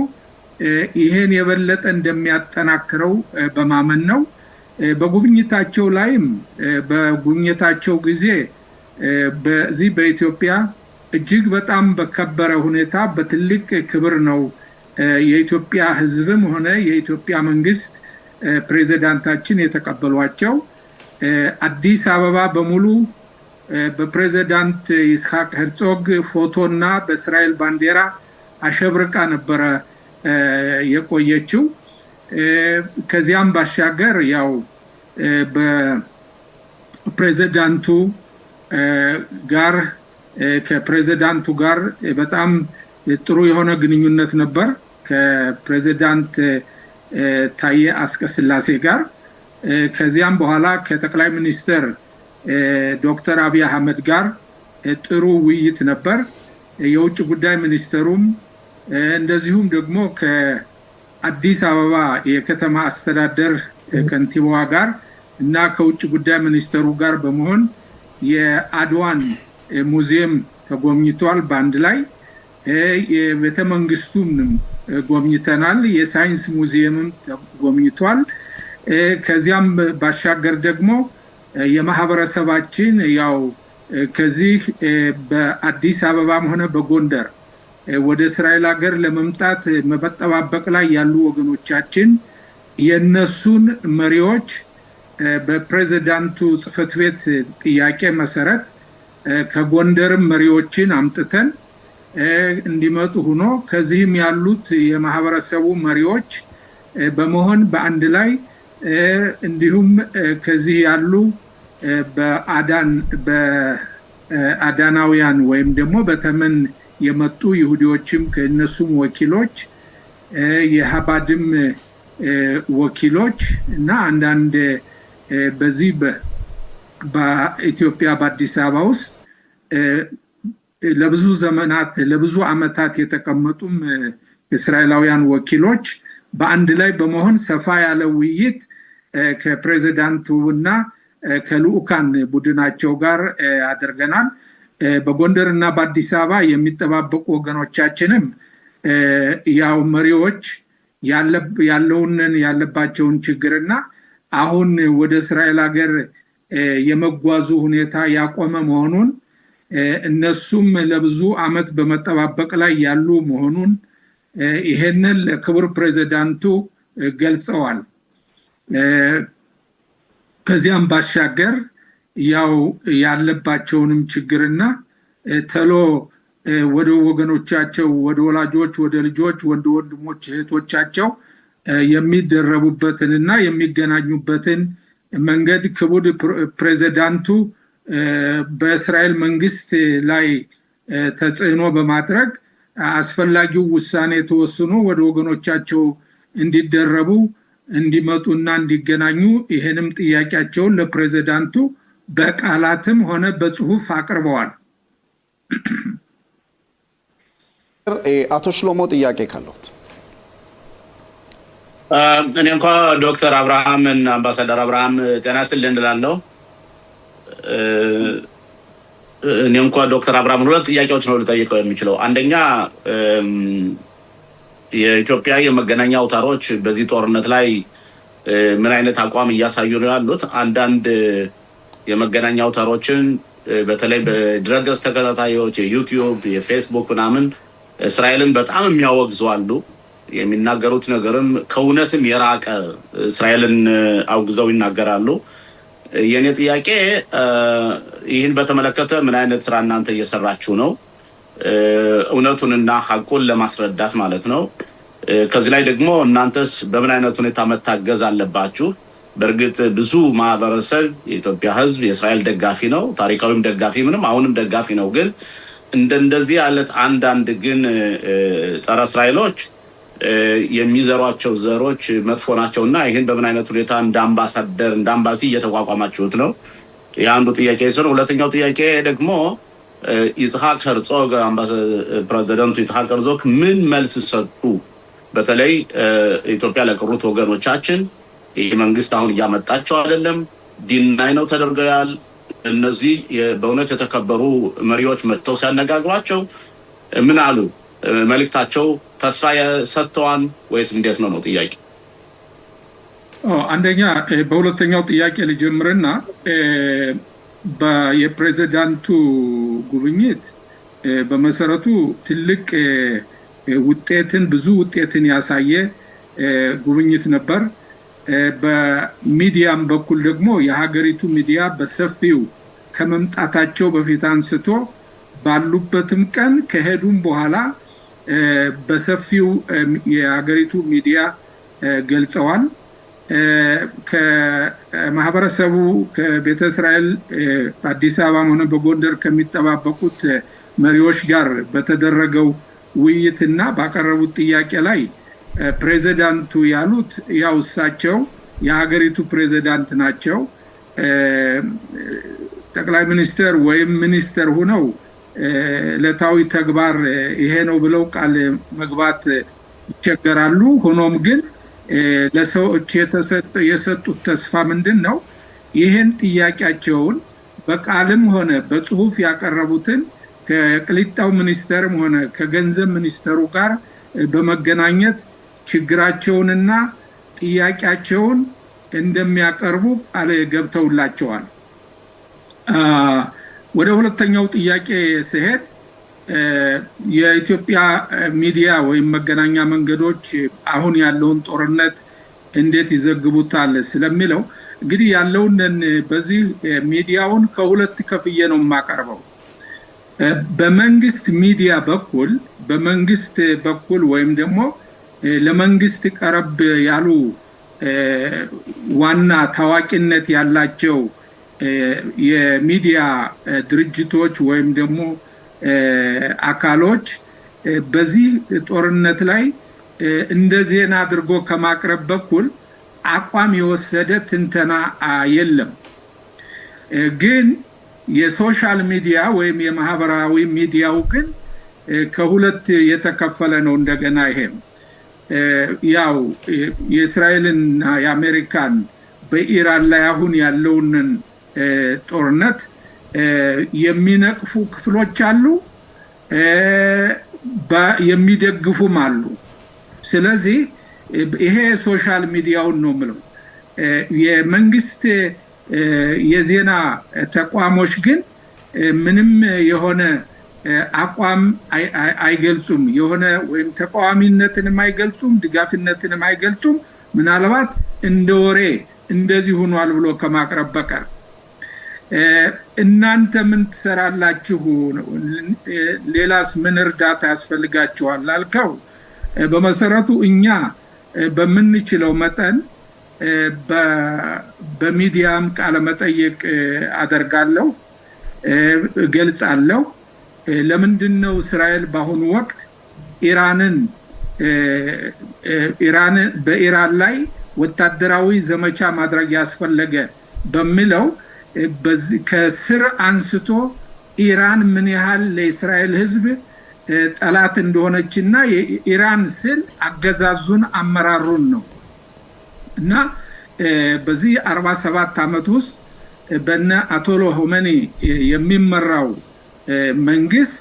ይሄን የበለጠ እንደሚያጠናክረው በማመን ነው። በጉብኝታቸው ላይም በጉብኝታቸው ጊዜ በዚህ በኢትዮጵያ እጅግ በጣም በከበረ ሁኔታ በትልቅ ክብር ነው የኢትዮጵያ ሕዝብም ሆነ የኢትዮጵያ መንግስት ፕሬዝዳንታችን የተቀበሏቸው። አዲስ አበባ በሙሉ በፕሬዝዳንት ይስሐቅ ሄርዞግ ፎቶና በእስራኤል ባንዲራ አሸብርቃ ነበረ የቆየችው። ከዚያም ባሻገር ያው በፕሬዝዳንቱ ጋር ከፕሬዝዳንቱ ጋር በጣም ጥሩ የሆነ ግንኙነት ነበር ከፕሬዝዳንት ታዬ አስቀስላሴ ጋር። ከዚያም በኋላ ከጠቅላይ ሚኒስትር ዶክተር አብይ አህመድ ጋር ጥሩ ውይይት ነበር። የውጭ ጉዳይ ሚኒስትሩም እንደዚሁም ደግሞ ከአዲስ አበባ የከተማ አስተዳደር ከንቲባዋ ጋር እና ከውጭ ጉዳይ ሚኒስትሩ ጋር በመሆን የአድዋን ሙዚየም ተጎብኝቷል። በአንድ ላይ የቤተ መንግስቱም ጎብኝተናል። የሳይንስ ሙዚየምም ተጎብኝቷል። ከዚያም ባሻገር ደግሞ የማህበረሰባችን ያው ከዚህ በአዲስ አበባም ሆነ በጎንደር ወደ እስራኤል ሀገር ለመምጣት መጠባበቅ ላይ ያሉ ወገኖቻችን የነሱን መሪዎች በፕሬዝዳንቱ ጽህፈት ቤት ጥያቄ መሰረት ከጎንደርም መሪዎችን አምጥተን እንዲመጡ ሆኖ ከዚህም ያሉት የማህበረሰቡ መሪዎች በመሆን በአንድ ላይ እንዲሁም ከዚህ ያሉ በአዳናውያን ወይም ደግሞ በተመን የመጡ ይሁዲዎችም ከነሱም ወኪሎች የሀባድም ወኪሎች እና አንዳንድ በዚህ በኢትዮጵያ በአዲስ አበባ ውስጥ ለብዙ ዘመናት ለብዙ አመታት የተቀመጡም እስራኤላውያን ወኪሎች በአንድ ላይ በመሆን ሰፋ ያለ ውይይት ከፕሬዝዳንቱ እና ከልኡካን ቡድናቸው ጋር አድርገናል። በጎንደር እና በአዲስ አበባ የሚጠባበቁ ወገኖቻችንም ያው መሪዎች ያለባቸውን ችግርና አሁን ወደ እስራኤል ሀገር የመጓዙ ሁኔታ ያቆመ መሆኑን እነሱም ለብዙ አመት በመጠባበቅ ላይ ያሉ መሆኑን ይሄንን ለክቡር ፕሬዝዳንቱ ገልጸዋል። ከዚያም ባሻገር ያው ያለባቸውንም ችግርና ተሎ ወደ ወገኖቻቸው ወደ ወላጆች ወደ ልጆች ወንድሞች እህቶቻቸው የሚደረቡበትንና የሚገናኙበትን መንገድ ክቡር ፕሬዝዳንቱ በእስራኤል መንግስት ላይ ተጽዕኖ በማድረግ አስፈላጊው ውሳኔ ተወስኖ ወደ ወገኖቻቸው እንዲደረቡ እንዲመጡና እንዲገናኙ ይሄንም ጥያቄያቸውን ለፕሬዝዳንቱ በቃላትም ሆነ በጽሁፍ አቅርበዋል። አቶ ሽሎሞ ጥያቄ ካለዎት? እኔ እንኳ ዶክተር አብርሃምን አምባሳደር አብርሃም ጤና ይስጥልኝ እላለሁ። እኔ እንኳ ዶክተር አብርሃም ሁለት ጥያቄዎች ነው ልጠይቀው የሚችለው። አንደኛ የኢትዮጵያ የመገናኛ አውታሮች በዚህ ጦርነት ላይ ምን አይነት አቋም እያሳዩ ነው ያሉት? አንዳንድ የመገናኛ አውታሮችን በተለይ በድረገጽ ተከታታዮች የዩቲዩብ የፌስቡክ ምናምን እስራኤልን በጣም የሚያወግዙ አሉ። የሚናገሩት ነገርም ከእውነትም የራቀ እስራኤልን አውግዘው ይናገራሉ። የኔ ጥያቄ ይህን በተመለከተ ምን አይነት ስራ እናንተ እየሰራችሁ ነው? እውነቱንና ሐቁን ለማስረዳት ማለት ነው። ከዚህ ላይ ደግሞ እናንተስ በምን አይነት ሁኔታ መታገዝ አለባችሁ? በእርግጥ ብዙ ማህበረሰብ የኢትዮጵያ ህዝብ የእስራኤል ደጋፊ ነው፣ ታሪካዊም ደጋፊ ምንም አሁንም ደጋፊ ነው። ግን እንደዚህ አይነት አንዳንድ ግን ጸረ እስራኤሎች የሚዘሯቸው ዘሮች መጥፎ ናቸውና ይህን በምን አይነት ሁኔታ እንደ አምባሳደር እንደ አምባሲ እየተቋቋማችሁት ነው? የአንዱ ጥያቄ ሲሆን፣ ሁለተኛው ጥያቄ ደግሞ ይስሐቅ ሄርዞግ ፕሬዚደንቱ ይስሐቅ ሄርዞግ ምን መልስ ሰጡ? በተለይ ኢትዮጵያ ለቀሩት ወገኖቻችን ይህ መንግስት አሁን እያመጣቸው አይደለም፣ ዲናይ ነው ተደርገዋል። እነዚህ በእውነት የተከበሩ መሪዎች መጥተው ሲያነጋግሯቸው ምን አሉ? መልእክታቸው ተስፋ ሰጥተዋል ወይስ እንዴት ነው ጥያቄ? አንደኛ በሁለተኛው ጥያቄ ልጀምርና የፕሬዝዳንቱ ጉብኝት በመሰረቱ ትልቅ ብዙ ውጤትን ያሳየ ጉብኝት ነበር። በሚዲያም በኩል ደግሞ የሀገሪቱ ሚዲያ በሰፊው ከመምጣታቸው በፊት አንስቶ ባሉበትም ቀን ከሄዱም በኋላ በሰፊው የሀገሪቱ ሚዲያ ገልጸዋል። ከማህበረሰቡ ከቤተ እስራኤል በአዲስ አበባ ሆነ በጎንደር ከሚጠባበቁት መሪዎች ጋር በተደረገው ውይይትና ባቀረቡት ጥያቄ ላይ ፕሬዝዳንቱ ያሉት ያው እሳቸው የሀገሪቱ ፕሬዝዳንት ናቸው። ጠቅላይ ሚኒስትር ወይም ሚኒስትር ሆነው ለታዊ ተግባር ይሄ ነው ብለው ቃል መግባት ይቸገራሉ። ሆኖም ግን ለሰዎች የሰጡት ተስፋ ምንድነው? ይሄን ጥያቄያቸውን በቃልም ሆነ በጽሁፍ ያቀረቡትን ከቅሊጣው ሚኒስተርም ሆነ ከገንዘብ ሚኒስተሩ ጋር በመገናኘት ችግራቸውንና ጥያቄያቸውን እንደሚያቀርቡ ቃል ገብተውላቸዋል። ወደ ሁለተኛው ጥያቄ ሲሄድ የኢትዮጵያ ሚዲያ ወይም መገናኛ መንገዶች አሁን ያለውን ጦርነት እንዴት ይዘግቡታል ስለሚለው እንግዲህ ያለውን በዚህ ሚዲያውን ከሁለት ከፍዬ ነው የማቀርበው። በመንግስት ሚዲያ በኩል ወይም ደግሞ ለመንግስት ቀረብ ያሉ ዋና ታዋቂነት ያላቸው የሚዲያ ድርጅቶች ወይም ደግሞ አካሎች በዚህ ጦርነት ላይ እንደ ዜና አድርጎ ከማቅረብ በኩል አቋም የወሰደ ትንተና የለም። ግን የሶሻል ሚዲያ ወይም የማህበራዊ ሚዲያው ግን ከሁለት የተከፈለ ነው። እንደገና ይሄም ያው የእስራኤልና የአሜሪካን በኢራን ላይ አሁን ያለውን ጦርነት የሚነቅፉ ክፍሎች አሉ፣ የሚደግፉም አሉ። ስለዚህ ይሄ ሶሻል ሚዲያውን ነው የምለው። የመንግስት የዜና ተቋሞች ግን ምንም የሆነ አቋም አይገልጹም፣ የሆነ ወይም ተቃዋሚነትንም አይገልጹም፣ ድጋፍነትንም አይገልጹም። ምናልባት እንደ ወሬ እንደዚህ ሆኗል ብሎ ከማቅረብ በቀር እናንተ ምን ትሰራላችሁ? ሌላስ ምን እርዳታ ያስፈልጋችኋል አልከው። በመሰረቱ እኛ በምንችለው መጠን በሚዲያም ቃለ መጠይቅ አደርጋለሁ፣ እገልጻለሁ። ለምንድነው እስራኤል በአሁኑ ወቅት በኢራን ላይ ወታደራዊ ዘመቻ ማድረግ ያስፈለገ በሚለው ከስር አንስቶ ኢራን ምን ያህል ለእስራኤል ሕዝብ ጠላት እንደሆነችና የኢራን ስል አገዛዙን አመራሩን ነው እና በዚህ 47 ዓመት ውስጥ በነ አያቶላ ሆሜኒ የሚመራው መንግስት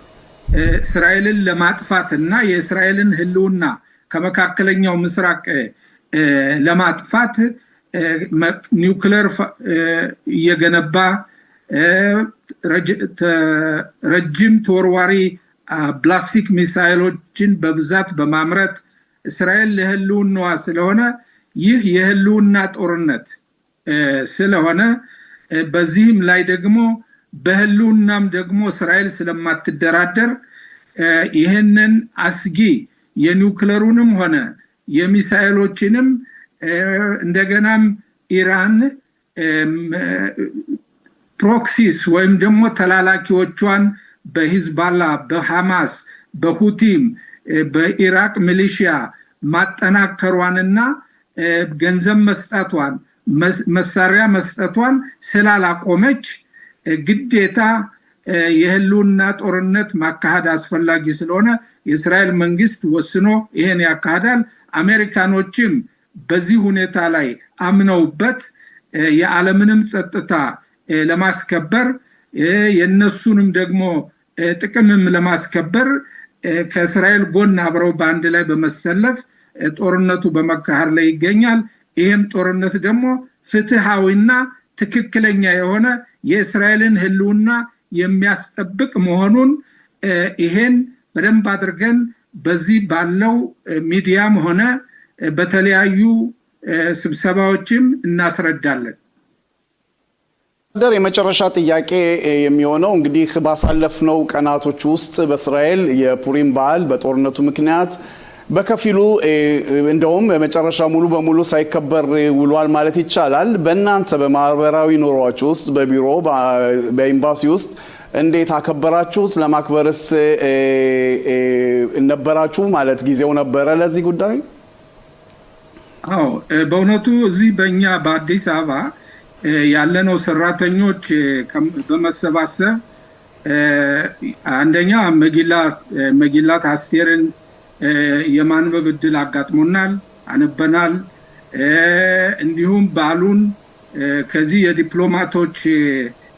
እስራኤልን ለማጥፋትና የእስራኤልን ህልውና ከመካከለኛው ምስራቅ ለማጥፋት ኒውክሌር እየገነባ ረጅም ተወርዋሪ ፕላስቲክ ሚሳይሎችን በብዛት በማምረት እስራኤል ለህልውናዋ ስለሆነ ይህ የህልውና ጦርነት ስለሆነ በዚህም ላይ ደግሞ በህልውናም ደግሞ እስራኤል ስለማትደራደር ይሄንን አስጊ የኒውክሌሩንም ሆነ የሚሳይሎችንም እንደገናም ኢራን ፕሮክሲስ ወይም ደግሞ ተላላኪዎቿን በሂዝባላ፣ በሐማስ፣ በሁቲም፣ በኢራቅ ሚሊሺያ ማጠናከሯንና ገንዘብ መስጠቷን መሳሪያ መስጠቷን ስላላቆመች ግዴታ የህልውና ጦርነት ማካሄድ አስፈላጊ ስለሆነ የእስራኤል መንግስት ወስኖ ይሄን ያካሂዳል። አሜሪካኖችም በዚህ ሁኔታ ላይ አምነውበት የዓለምንም ጸጥታ ለማስከበር የነሱንም ደግሞ ጥቅምም ለማስከበር ከእስራኤል ጎን አብረው በአንድ ላይ በመሰለፍ ጦርነቱ በመካሄድ ላይ ይገኛል። ይሄም ጦርነት ደግሞ ፍትሃዊና ትክክለኛ የሆነ የእስራኤልን ህልውና የሚያስጠብቅ መሆኑን ይሄን በደንብ አድርገን በዚህ ባለው ሚዲያም ሆነ በተለያዩ ስብሰባዎችም እናስረዳለን። የመጨረሻ ጥያቄ የሚሆነው እንግዲህ ባሳለፍነው ቀናቶች ውስጥ በእስራኤል የፑሪም በዓል በጦርነቱ ምክንያት በከፊሉ እንደውም መጨረሻ ሙሉ በሙሉ ሳይከበር ውሏል ማለት ይቻላል። በእናንተ በማህበራዊ ኑሯችሁ ውስጥ በቢሮ በኤምባሲ ውስጥ እንዴት አከበራችሁ? ስለማክበርስ ነበራችሁ ማለት ጊዜው ነበረ ለዚህ ጉዳይ? አዎ በእውነቱ እዚህ በእኛ በአዲስ አበባ ያለነው ሰራተኞች በመሰባሰብ አንደኛ መጊላት አስቴርን የማንበብ እድል አጋጥሞናል፣ አንበናል። እንዲሁም በዓሉን ከዚህ የዲፕሎማቶች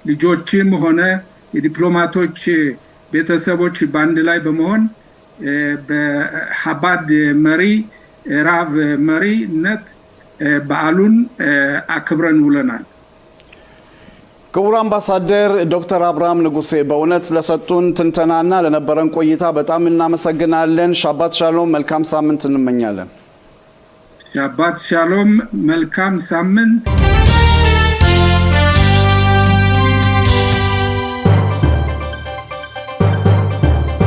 ልጆችም ሆነ የዲፕሎማቶች ቤተሰቦች በአንድ ላይ በመሆን በሀባድ መሪ ራቭ መሪነት በዓሉን አክብረን ውለናል። ክቡር አምባሳደር ዶክተር አብርሃም ንጉሴ በእውነት ለሰጡን ትንተናና ለነበረን ቆይታ በጣም እናመሰግናለን። ሻባት ሻሎም፣ መልካም ሳምንት እንመኛለን። ሻባት ሻሎም፣ መልካም ሳምንት።